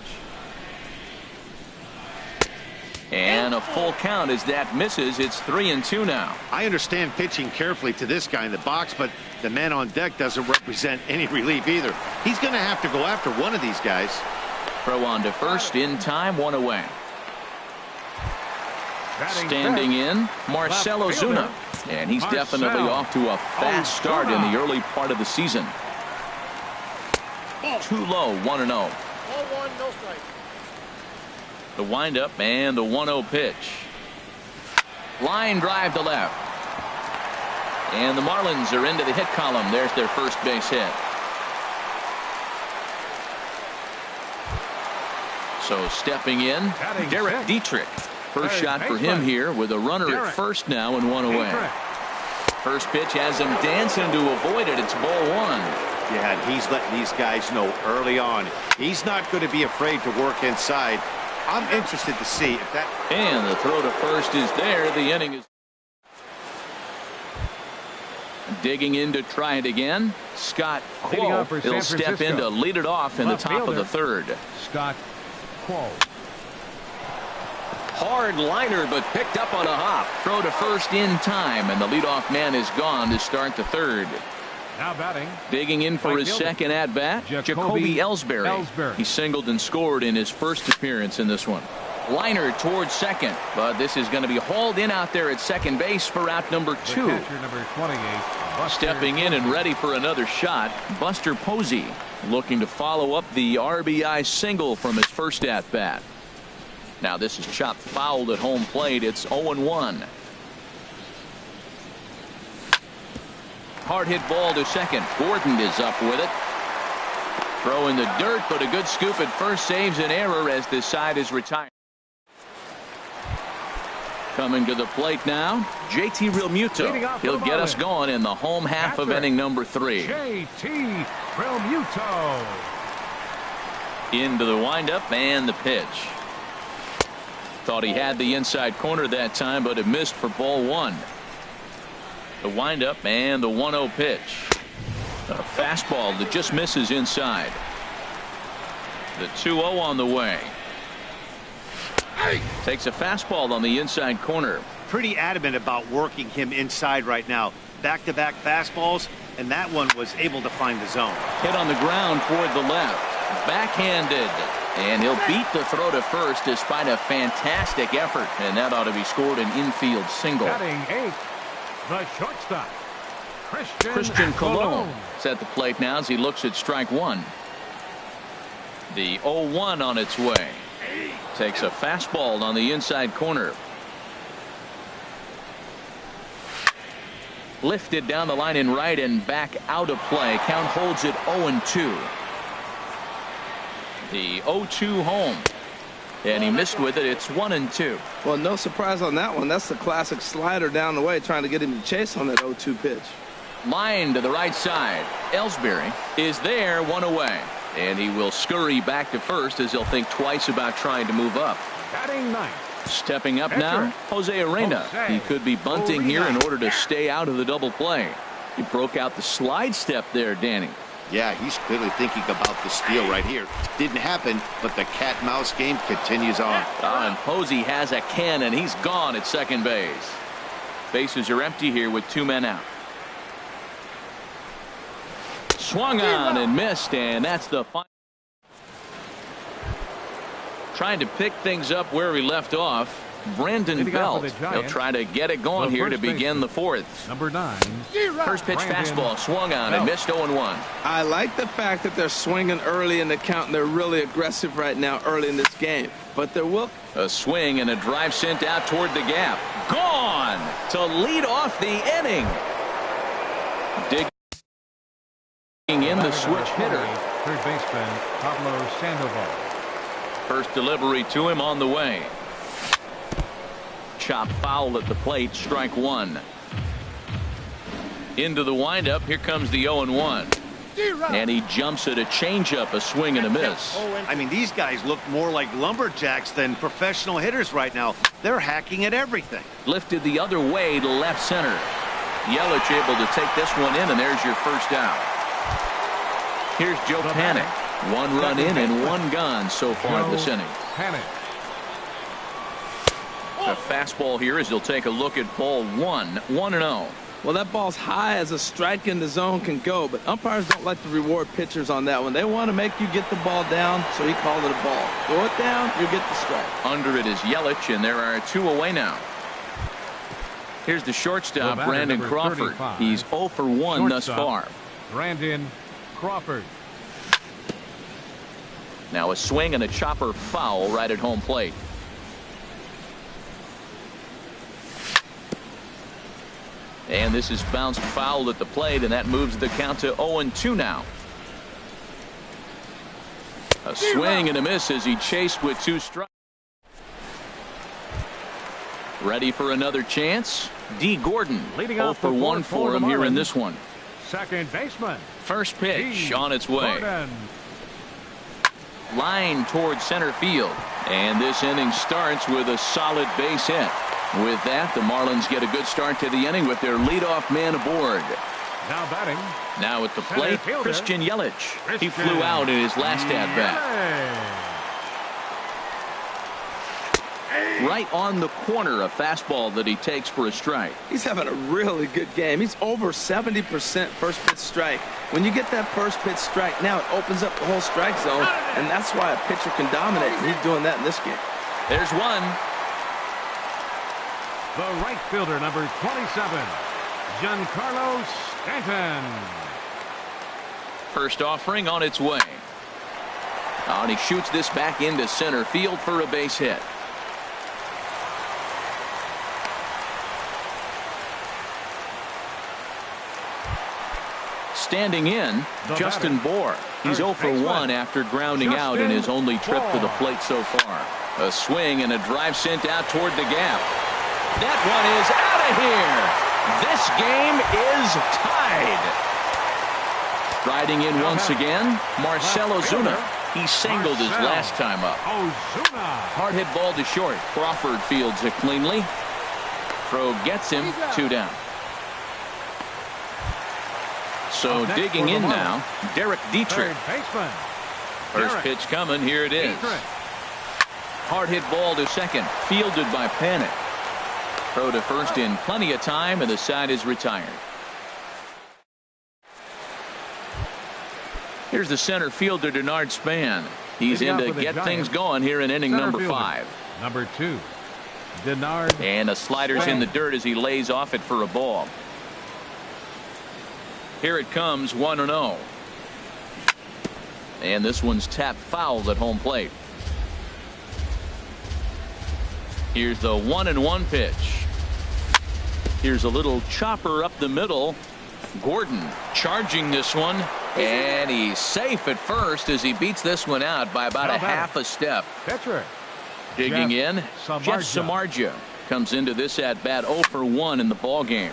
And a full count as that misses. It's 3-2 now. I understand pitching carefully to this guy in the box, but the man on deck doesn't represent any relief either. He's going to have to go after one of these guys. Throw on to first in time, 1 away. Standing in, Marcell Ozuna. And he's definitely off to a fast start in the early part of the season. Too low, 1-0. 0-1, no strike. The windup and the 1-0 pitch. Line drive to left. And the Marlins are into the hit column. There's their first base hit. So stepping in, Derek Dietrich. First shot for him here with a runner at first now and 1 away. First pitch has him dancing to avoid it. It's ball 1. Yeah, he's letting these guys know early on. He's not going to be afraid to work inside. I'm interested to see if that. And the throw to first is there. The inning is digging in to try it again. Scott Quo. He'll step in to lead it off in the top of the third. Scott Quo. Hard liner, but picked up on a hop. Throw to first in time, and the leadoff man is gone to start the third. Now batting. Digging in for his second at-bat, Jacoby Ellsbury. He singled and scored in his first appearance in this one. Liner towards second, but this is going to be hauled in out there at second base for out number 2. Number 28, Stepping in and ready for another shot, Buster Posey, looking to follow up the RBI single from his first at-bat. Now this is chopped fouled at home plate. It's 0-1. Hard hit ball to second. Gordon is up with it. Throw in the dirt, but a good scoop at first saves an error as this side is retired. Coming to the plate now, JT Realmuto. He'll get us going in the home half of inning number 3. JT Realmuto. Into the windup and the pitch. Thought he had the inside corner that time, but it missed for ball one. The windup and the 1-0 pitch. A fastball that just misses inside. The 2-0 on the way. Takes a fastball on the inside corner. Pretty adamant about working him inside right now. Back-to-back fastballs, and that one was able to find the zone. Hit on the ground toward the left. Backhanded. And he'll beat the throw to first despite a fantastic effort. And that ought to be scored an infield single. Batting eighth, the shortstop, Christian Colon is at the plate now as he looks at strike one. The 0-1 on its way. Takes a fastball on the inside corner. Lifted down the line in right and back out of play. Count holds it 0-2. The 0-2 home. And he missed with it. It's 1-2. Well, no surprise on that one. That's the classic slider down the way, trying to get him to chase on that 0-2 pitch. Line to the right side. Ellsbury is there, one away. And he will scurry back to first as he'll think twice about trying to move up. Batting ninth. Stepping up now, Jose Arena. He could be bunting here in order to stay out of the double play. He broke out the slide step there, Danny. Yeah, he's clearly thinking about the steal right here. Didn't happen, but the cat-mouse game continues on. And Posey has a cannon. He's gone at second base. Bases are empty here with two men out. Swung on and missed, and that's the final. Trying to pick things up where we left off. Brandon Belt. He'll try to get it going here to begin the fourth. Number 9. First pitch fastball swung on and missed 0-1. I like the fact that they're swinging early in the count and they're really aggressive right now early in this game. But there will. A swing and a drive sent out toward the gap. Gone to lead off the inning. Digging in the switch hitter. Third baseman Pablo Sandoval. First delivery to him on the way. Chop foul at the plate, strike one. Into the windup, here comes the 0-1. And he jumps at a changeup, a swing and a miss. I mean, these guys look more like lumberjacks than professional hitters right now. They're hacking at everything. Lifted the other way to left center. Yelich able to take this one in, and there's your first out. Here's Joe Panic. One run in and one gone so far this inning. Panic. A fastball here as he'll take a look at ball one. 1-0. Well, that ball's high as a strike in the zone can go, but umpires don't like to reward pitchers on that one. They want to make you get the ball down, so he called it a ball. Throw it down, you get the strike. Under it is Yelich, and there are two away now. Here's the shortstop, Brandon Crawford. 35. He's 0 for 1 thus far. Brandon Crawford. Now a swing and a chopper foul right at home plate. And this is bounced foul at the plate, and that moves the count to 0-2 now. A swing and a miss as he chased with two strikes. Ready for another chance? D. Gordon, Leading 0 off for the 1 for him here in this one. Second baseman. First pitch on its way. Gordon. Line towards center field. And this inning starts with a solid base hit. With that, the Marlins get a good start to the inning with their leadoff man aboard. Now batting. Now at the plate, fielder, Christian Yelich. He flew out in his last at-bat. Right on the corner, a fastball that he takes for a strike. He's having a really good game. He's over 70% first pitch strike. When you get that first pitch strike, now it opens up the whole strike zone, and that's why a pitcher can dominate, and he's doing that in this game. There's one. The right fielder, number 27, Giancarlo Stanton. First offering on its way. And he shoots this back into center field for a base hit. Standing in, Justin Bohr. He's 0 for 1 after grounding out in his only trip to the plate so far. A swing and a drive sent out toward the gap. That one is out of here. This game is tied. Riding in once again, Marcell Ozuna. He singled his last time up. Hard hit ball to short. Crawford fields it cleanly. Throw gets him 2 down. So digging in now, Derek Dietrich. First pitch coming. Here it is. Hard hit ball to second. Fielded by Panic. Throw to first in plenty of time, and the side is retired. Here's the center fielder, Denard Span. He's in to get things going here in inning number 5. Number 2, Denard. And a slider's in the dirt as he lays off it for a ball. Here it comes, 1-0. And this one's tapped foul at home plate. Here's the 1-1 pitch. Here's a little chopper up the middle. Gordon charging this one, and he's safe at first as he beats this one out by about a half a step. Digging in, Jeff Samardzija comes into this at bat 0 for 1 in the ball game.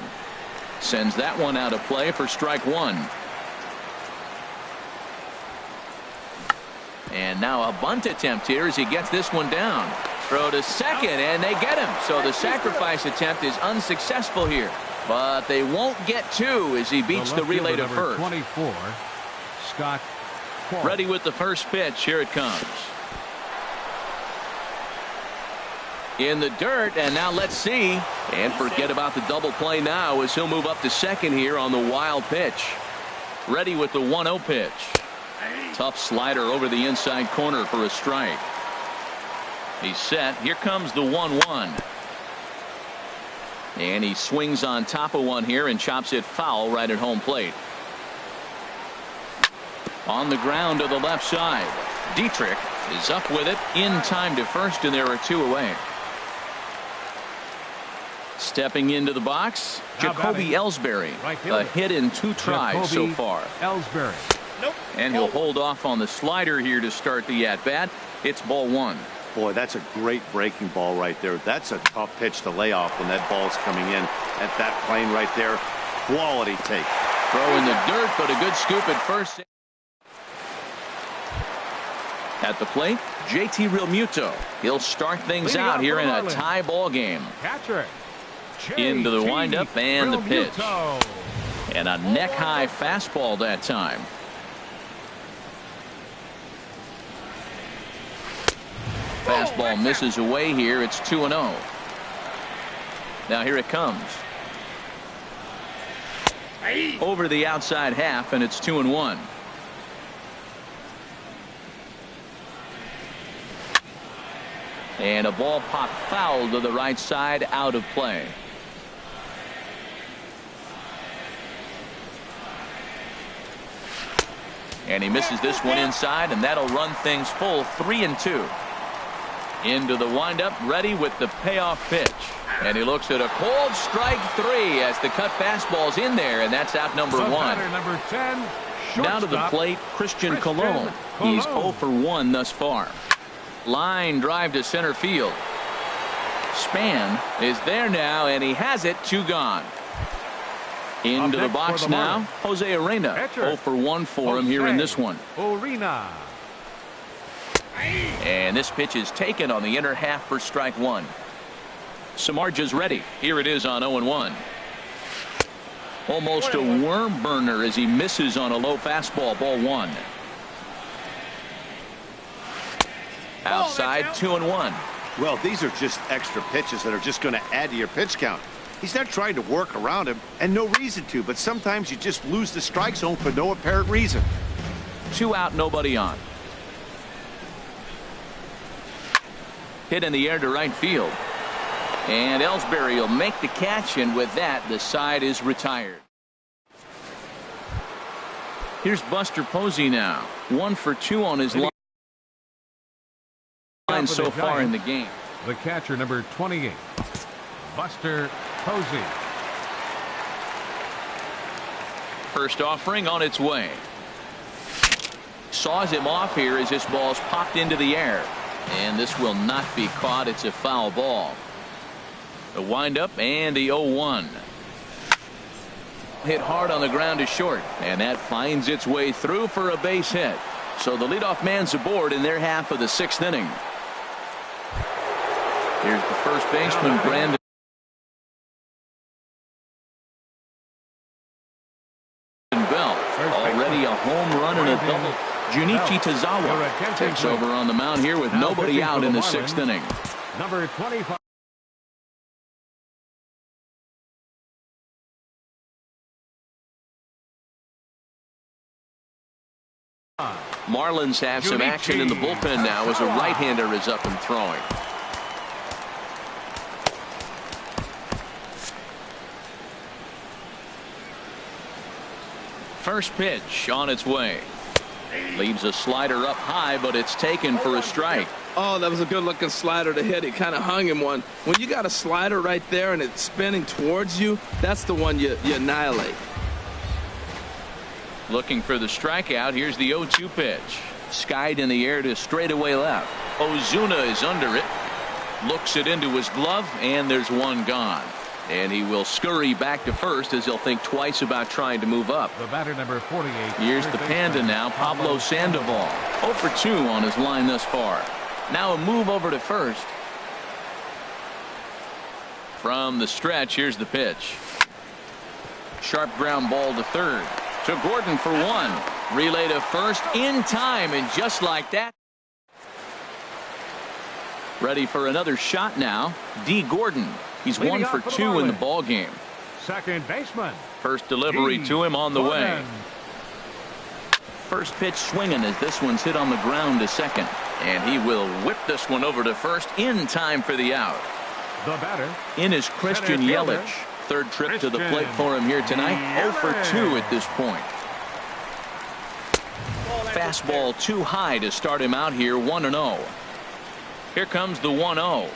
Sends that one out of play for strike 1. And now a bunt attempt here as he gets this one down. Throw to second, and they get him. So the sacrifice attempt is unsuccessful here. But they won't get 2 as he beats the relay to first. 24, Scott. Ready with the first pitch. Here it comes. In the dirt, and now let's see. And forget about the double play now as he'll move up to second here on the wild pitch. Ready with the 1-0 pitch. Tough slider over the inside corner for a strike. He's set. Here comes the 1-1. And he swings on top of one here and chops it foul right at home plate. On the ground to the left side. Dietrich is up with it in time to first, and there are 2 away. Stepping into the box, Jacoby Ellsbury. A hit in 2 tries so far. Ellsbury. And he'll hold off on the slider here to start the at-bat. It's ball 1. Boy, that's a great breaking ball right there. That's a tough pitch to lay off when that ball's coming in at that plane right there. Quality take. Throw in the dirt, but a good scoop at first. At the plate, JT Realmuto. He'll start things out here in a tie ball game. Into the windup and the pitch. And a neck-high fastball that time. Fastball misses away here. It's 2-0. Now here it comes. Over the outside half, and it's 2-1. And a ball popped foul to the right side, out of play. And he misses this one inside, and that'll run things full 3-2. Into the windup, ready with the payoff pitch. And he looks at a cold strike 3 as the cut fastball's in there, and that's out number 1. Number 10, now to the plate, Christian Colon. He's 0 for 1 thus far. Line drive to center field. Span is there now, and he has it. 2 gone. Into the box now, Jose Arena. 0 for 1 for him here in this one. Arena. And this pitch is taken on the inner half for strike 1. Samardzija's ready. Here it is on 0-1. Almost a worm burner as he misses on a low fastball. Ball 1. Outside, 2-1. Well, these are just extra pitches that are just going to add to your pitch count. He's not trying to work around him, and no reason to, but sometimes you just lose the strike zone for no apparent reason. 2 out, nobody on. Hit in the air to right field. And Ellsbury will make the catch, and with that, the side is retired. Here's Buster Posey now. 1 for 2 on his line so far in the game. The catcher, number 28, Buster Posey. First offering on its way. Saws him off here as this ball's popped into the air. And this will not be caught. It's a foul ball. The windup and the 0-1. Hit hard on the ground to short, and that finds its way through for a base hit. So the leadoff man's aboard in their half of the 6th inning. Here's the first baseman, Brandon Bell. Already a home run and a double. Junichi Tazawa takes over on the mound here with nobody out in the 6th inning. Number 25. Marlins have some action in the bullpen now as a right-hander is up and throwing. First pitch on its way. Leaves a slider up high, but it's taken for a strike. Oh, that was a good-looking slider to hit. He kind of hung him one. When you got a slider right there and it's spinning towards you, that's the one you annihilate. Looking for the strikeout. Here's the 0-2 pitch. Skied in the air to straightaway left. Ozuna is under it. Looks it into his glove, and there's one gone. And he will scurry back to first as he'll think twice about trying to move up. The batter, number 48. Here's the Panda now, Pablo Sandoval. 0 for 2 on his line thus far. Now a move over to first. From the stretch, here's the pitch. Sharp ground ball to third. To Gordon for 1. Relay to first in time, and just like that. Ready for another shot now. D. Gordon. He's 1 for 2 in the ball game. Second baseman. First delivery to him on the way. First pitch swinging as this one's hit on the ground to second. And he will whip this one over to first in time for the out. The batter in is Christian Yelich. Third trip to the plate for him here tonight. 0 for 2 at this point. Fastball too high to start him out here. 1-0. Here comes the 1-0.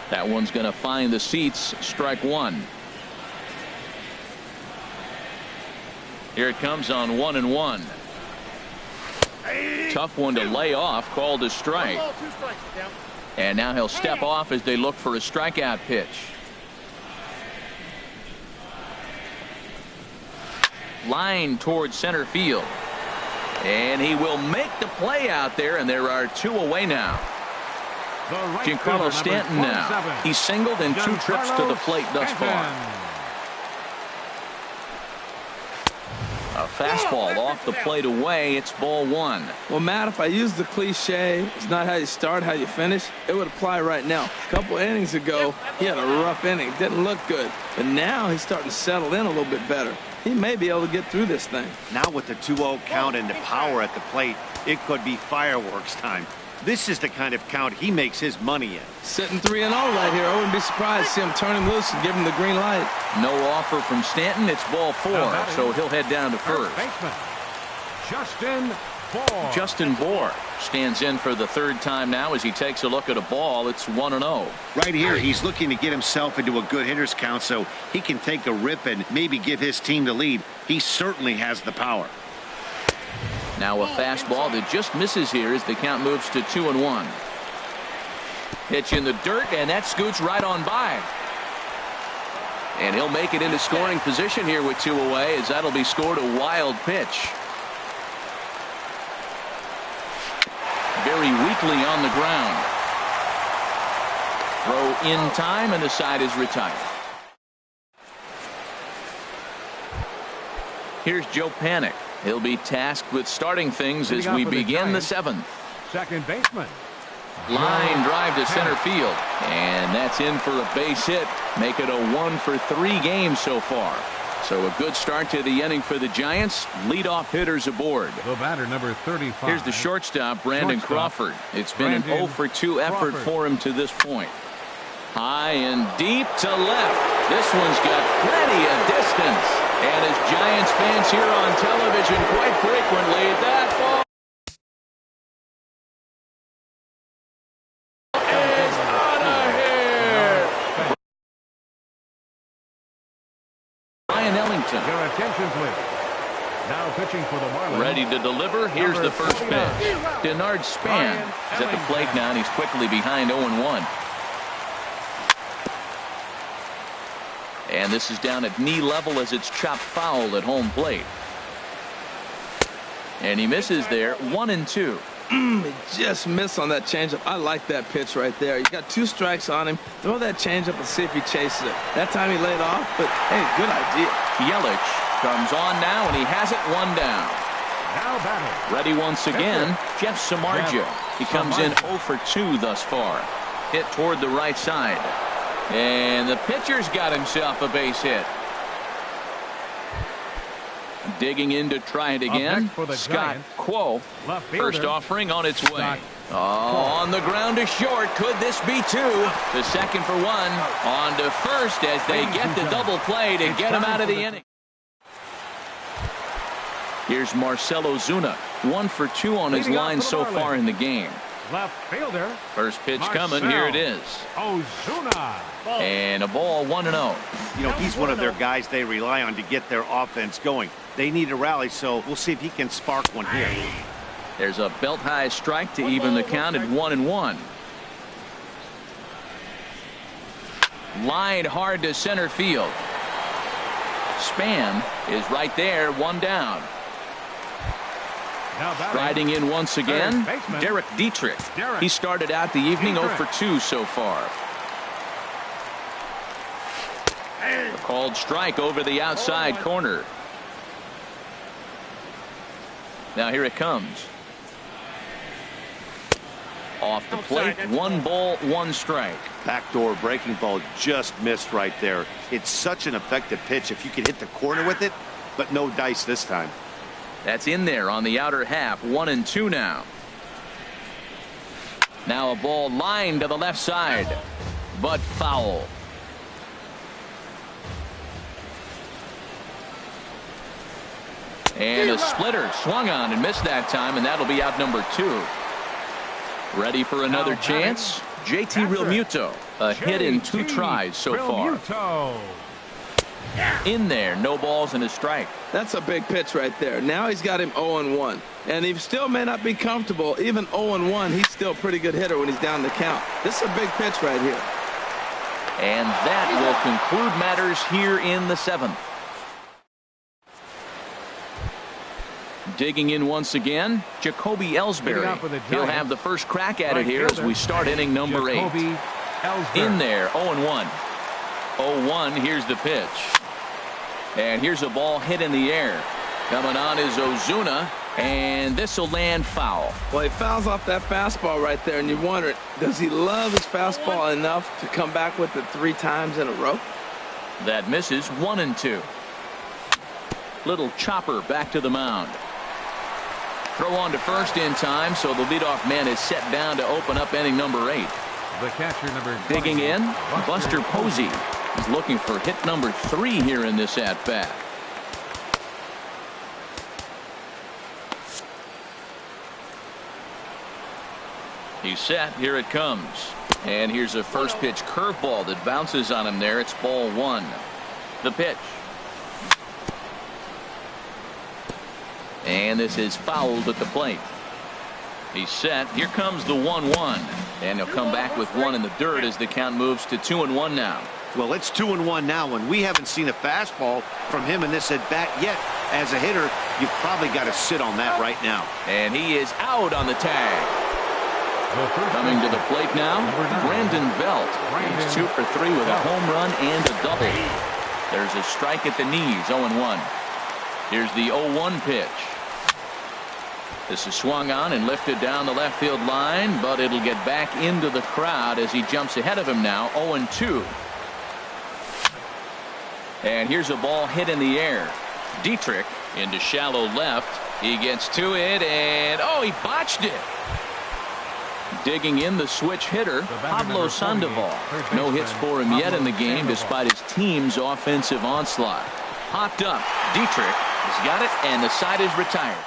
That one's going to find the seats. Strike 1. Here it comes on 1-1. Tough one to lay off. Called a strike. And now he'll step off as they look for a strikeout pitch. Line towards center field. And he will make the play out there, and there are 2 away now. Giancarlo Stanton now. He's singled in 2 trips to the plate thus far. A fastball off the plate away. It's ball 1. Well, Matt, if I use the cliche, it's not how you start, how you finish, it would apply right now. A couple innings ago, he had a rough inning. Didn't look good. But now he's starting to settle in a little bit better. He may be able to get through this thing. Now with the 2-0 count and the power at the plate, it could be fireworks time. This is the kind of count he makes his money in. Sitting 3-0 right here. I wouldn't be surprised to see him turn him loose and give him the green light. No offer from Stanton. It's ball 4, so he'll head down to first. Justin Bour stands in for the 3rd time now as he takes a look at a ball. It's 1-0. Right here, he's looking to get himself into a good hitter's count so he can take a rip and maybe give his team the lead. He certainly has the power. Now a fastball that just misses here as the count moves to 2-1. Pitch in the dirt, and that scoots right on by. And he'll make it into scoring position here with 2 away as that'll be scored. A wild pitch. Very weakly on the ground. Throw in time, and the side is retired. Here's Joe Panik. He'll be tasked with starting things as we begin the 7th. Second baseman. Line drive to center field. And that's in for a base hit. Make it a 1 for 3 games so far. So a good start to the inning for the Giants. Leadoff hitters aboard. The batter, number 35. Here's the shortstop, Brandon Crawford. It's been an 0 for 2 effort for him to this point. High and deep to left. This one's got plenty of distance. And as Giants fans hear on television quite frequently, that ball is out of here. Ryan Ellington. Your attention, please. Now pitching for the Marlins. Ready to deliver. Here's the first pitch. Denard Span is at the plate now, and he's quickly behind 0-1. And this is down at knee level as it's chopped foul at home plate. And he misses there, 1-2. He just missed on that changeup. I like that pitch right there. You got 2 strikes on him. Throw that changeup and see if he chases it. That time he laid off, but hey, good idea. Yelich comes on now, and he has it 1 down. Now batting. Ready once again, Jeff Samardzija. He comes in 0 for 2 thus far. Hit toward the right side. And the pitcher's got himself a base hit. Digging in to try it again, Scott Quo. First offering on its way. On the ground to short. Could this be 2? To second for 1. On to first as they get the double play to get him out of the inning. Here's Marcell Ozuna. 1 for 2 on his line so far in the game. Left fielder. First pitch coming. Here it is. Ozuna. And a ball, 1-0. You know, he's one of their guys they rely on to get their offense going. They need a rally, so we'll see if he can spark one here. There's a belt-high strike to even the count at 1-1. Line hard to center field. Span is right there, 1 down. Riding in once again, Derek Dietrich. He started out the evening 0 for 2 so far. A called strike over the outside corner. Now here it comes. Off the plate, 1 ball, 1 strike. Backdoor breaking ball just missed right there. It's such an effective pitch if you can hit the corner with it, but no dice this time. That's in there on the outer half. 1-2 now. Now a ball lined to the left side, but foul. And a splitter swung on and missed that time, and that'll be out number 2. Ready for another chance? JT Realmuto. A hit in 2 tries so far. In there, no balls and a strike. That's a big pitch right there. Now he's got him 0-1. And he still may not be comfortable. Even 0-1, he's still a pretty good hitter when he's down the count. This is a big pitch right here. And that will conclude matters here in the 7th. Digging in once again, Jacoby Ellsbury. He'll have the first crack at it here as we start inning number 8. In there, 0-1. 0-1, here's the pitch. And here's a ball hit in the air. Coming on is Ozuna, and this will land foul. Well, he fouls off that fastball right there, and you wonder, does he love his fastball enough to come back with it 3 times in a row? That misses, 1-2. Little chopper back to the mound. Throw on to first in time, so the leadoff man is set down to open up inning number 8. The catcher number 20, digging in, Buster Posey is looking for hit number 3 here in this at-bat. He's set. Here it comes. And here's a first pitch curveball that bounces on him there. It's ball 1. The pitch. And this is fouled at the plate. He's set. Here comes the 1-1. And he'll come back with 1 in the dirt as the count moves to 2-1 now. Well, it's 2-1 now, and we haven't seen a fastball from him in this at-bat yet. As a hitter, you've probably got to sit on that right now. And he is out on the tag. Coming to the plate now, Brandon Belt. He's 2 for 3 with a home run and a double. There's a strike at the knees, 0-1. Here's the 0-1 pitch. This is swung on and lifted down the left field line, but it'll get back into the crowd as he jumps ahead of him now, 0-2. And here's a ball hit in the air. Dietrich into shallow left. He gets to it, and he botched it. Digging in, the switch hitter, Pablo Sandoval. No hits for him yet in the game despite his team's offensive onslaught. Popped up. Dietrich has got it, and the side is retired.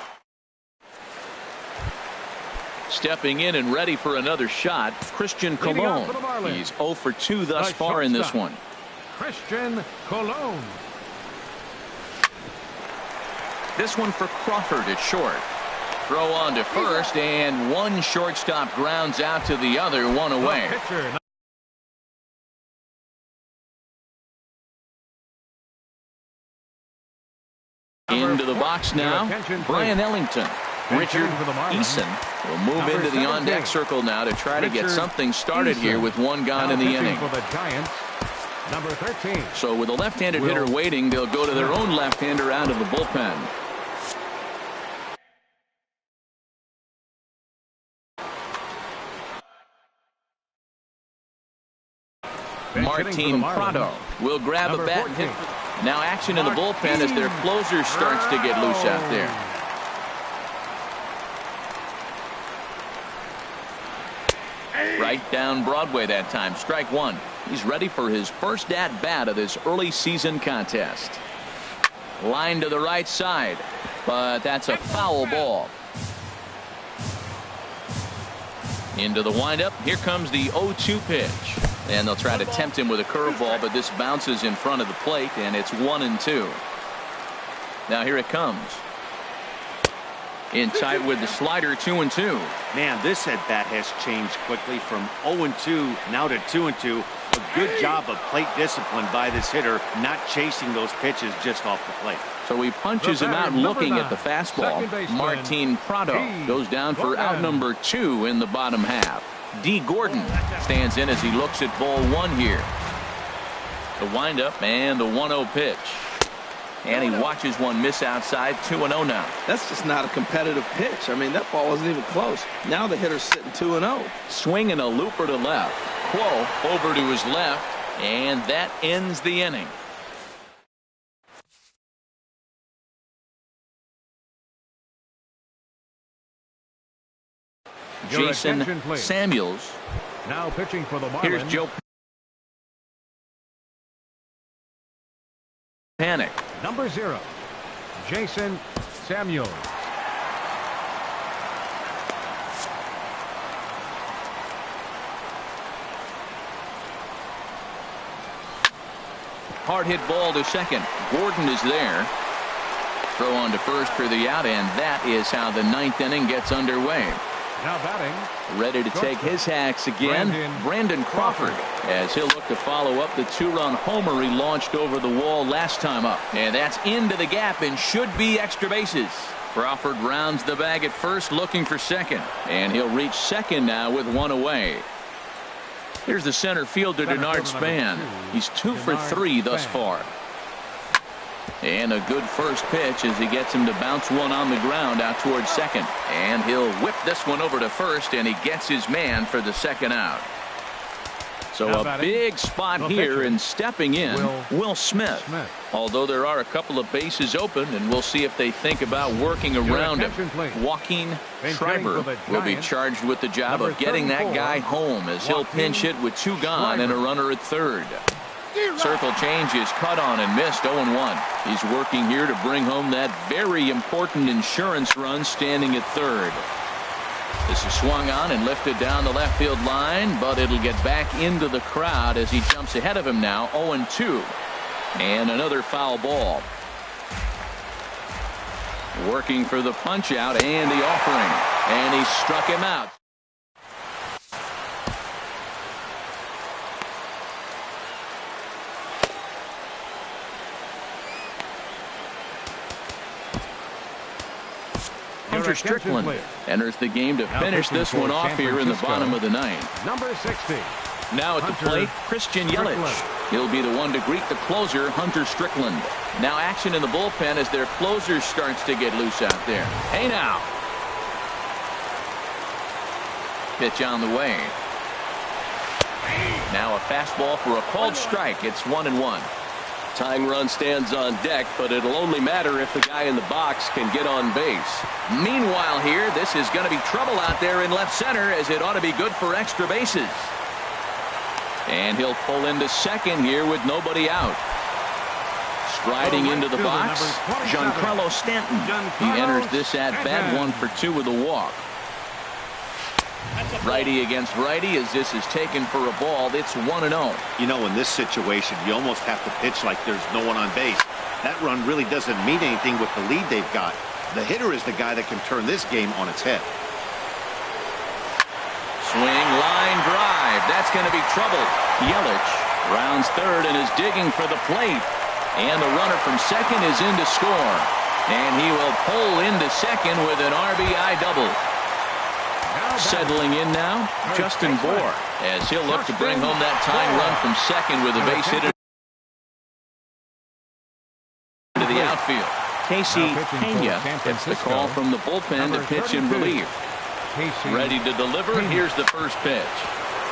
Stepping in and ready for another shot, Christian Colon. He's 0 for 2 thus far in this one. Christian Colon. This one for Crawford at short. Throw on to first, and one shortstop grounds out to the other, 1 away. Into the box now, Brian Ellington. Richard Eason will move into the on-deck circle now to try to get something started here with one gone in the inning. Number 13. So with a left-handed hitter waiting, they'll go to their own left-hander out of the bullpen. Martin Prado will grab a bat and hit. Now action in the bullpen as their closer starts to get loose out there. Right down Broadway that time. Strike one. He's ready for his first at-bat of this early season contest. Line to the right side, but that's a foul ball. Into the windup. Here comes the 0-2 pitch. And they'll try to tempt him with a curveball, but this bounces in front of the plate, and it's 1-2. Now here it comes. In tight with the slider, 2-2. Man, this at-bat has changed quickly from 0-2 now to 2-2. A good job of plate discipline by this hitter, not chasing those pitches just off the plate. So he punches him out looking at the fastball. Martin Prado goes down for out number 2 in the bottom half. D. Gordon stands in as he looks at ball one here. The windup and the 1-0 pitch. And he watches one miss outside. 2-0 now. That's just not a competitive pitch. I mean, that ball wasn't even close. Now the hitter's sitting 2-0. Swinging a looper to left. Quo over to his left. And that ends the inning. Jason Samuels. Now pitching for the Marlins. Here's Joe Panic. Number 0, Jason Samuels. Hard hit ball to second. Gordon is there. Throw on to first for the out, and that is how the 9th inning gets underway. Now batting. Ready to take his hacks again, Brandon Crawford, as he'll look to follow up the 2-run homer he launched over the wall last time up. And that's into the gap and should be extra bases. Crawford rounds the bag at first, looking for second. And he'll reach second now with one away. Here's the center fielder, Denard Span. He's 2 for 3 thus far. And a good first pitch as he gets him to bounce one on the ground out towards second. And he'll whip this one over to first, and he gets his man for the second out. So a big spot here, and stepping in, Will Smith. Although there are a couple of bases open, and we'll see if they think about working around him. Joaquin Schreiber will be charged with the job of getting that guy home, as he'll pinch hit with 2 gone and a runner at third. Circle change is cut on and missed. 0-1. He's working here to bring home that very important insurance run, standing at third. This is swung on and lifted down the left field line, but it'll get back into the crowd as he jumps ahead of him now. 0-2. And another foul ball. Working for the punch out and the offering, and he struck him out. Hunter Strickland enters the game to finish this one off here in the bottom of the 9th. Number 60. Now at the plate, Christian Yelich. He'll be the one to greet the closer, Hunter Strickland. Now action in the bullpen as their closer starts to get loose out there. Hey now. Pitch on the way. Now a fastball for a called strike. It's 1-1. Tying run stands on deck, but it'll only matter if the guy in the box can get on base. Meanwhile here, this is going to be trouble out there in left center, as it ought to be good for extra bases. And he'll pull into second here with nobody out. Striding into the box, Giancarlo Stanton. He enters this at-bat 1 for 2 with a walk. Righty against righty, as this is taken for a ball. It's 1-0. You know, in this situation, you almost have to pitch like there's no one on base. That run really doesn't mean anything with the lead they've got. The hitter is the guy that can turn this game on its head. Swing, line drive. That's going to be trouble. Yelich rounds third and is digging for the plate. And the runner from second is in to score. And he will pull into second with an RBI double. Settling in now, Justin Bohr, as he'll look to bring home that tying run from second with a base hit to the outfield. Casey Pena gets the call from the bullpen to pitch in relief. Ready to deliver. Here's the first pitch.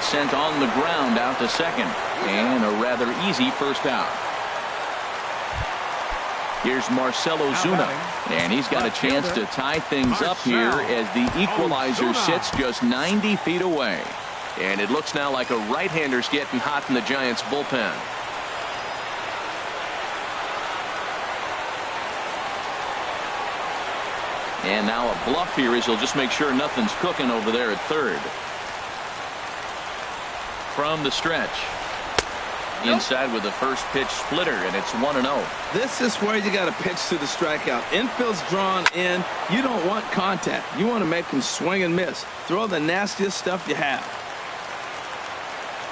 Sent on the ground out to second. And a rather easy first out. Here's Marcell Ozuna, and he's got a chance to tie things up here as the equalizer sits just 90 feet away. And it looks now like a right-hander's getting hot in the Giants' bullpen. And now a bluff here as he'll just make sure nothing's cooking over there at third. From the stretch. Inside with the first pitch splitter, and it's 1-0. This is where you got to pitch to the strikeout. Infield's drawn in. You don't want contact. You want to make him swing and miss. Throw the nastiest stuff you have.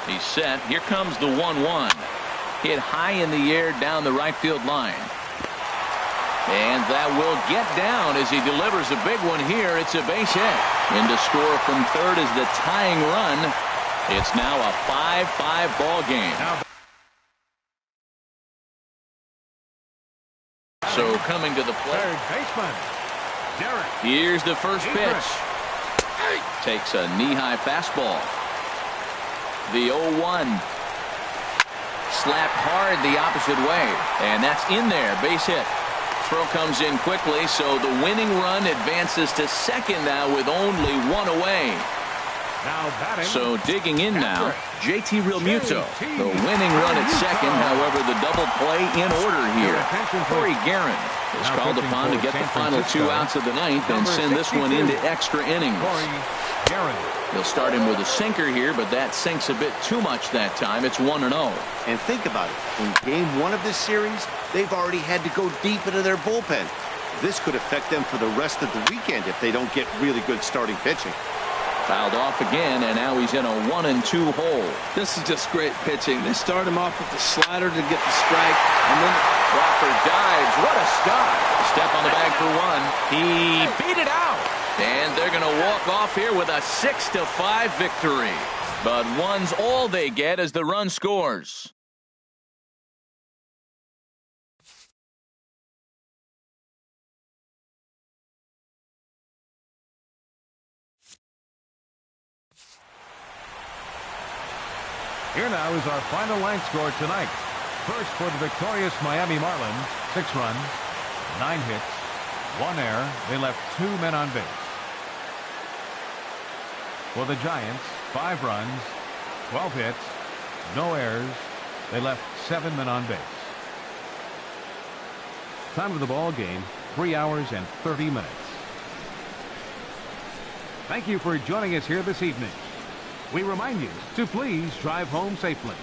He's set. Here comes the 1-1. Hit high in the air down the right field line. And that will get down as he delivers a big one here. It's a base hit. In to score from third is the tying run. It's now a 5-5 ball game. So coming to the plate. Third baseman, Derek. Here's the first pitch. Takes a knee-high fastball. The 0-1. Slapped hard the opposite way. And that's in there. Base hit. Throw comes in quickly, so the winning run advances to second now with only one away. Now batting. So digging in now, JT Realmuto. The winning run at second, however, the double play in order here. Corey Guerin is called upon to get the final 2 outs of the ninth and send this one into extra innings. He'll start him with a sinker here, but that sinks a bit too much that time. It's 1-0. And think about it. In game 1 of this series, they've already had to go deep into their bullpen. This could affect them for the rest of the weekend if they don't get really good starting pitching. Fouled off again, and now he's in a 1-2 hole. This is just great pitching. They start him off with the slider to get the strike, and then Crawford dives. What a stop. Step on the bag for one. He beat it out. And they're going to walk off here with a 6-5 victory. But one's all they get as the run scores. Here now is our final line score tonight. First for the victorious Miami Marlins, 6 runs, 9 hits, 1 error. They left 2 men on base. For the Giants, 5 runs, 12 hits, no errors. They left 7 men on base. Time of the ball game, 3 hours and 30 minutes. Thank you for joining us here this evening. We remind you to please drive home safely.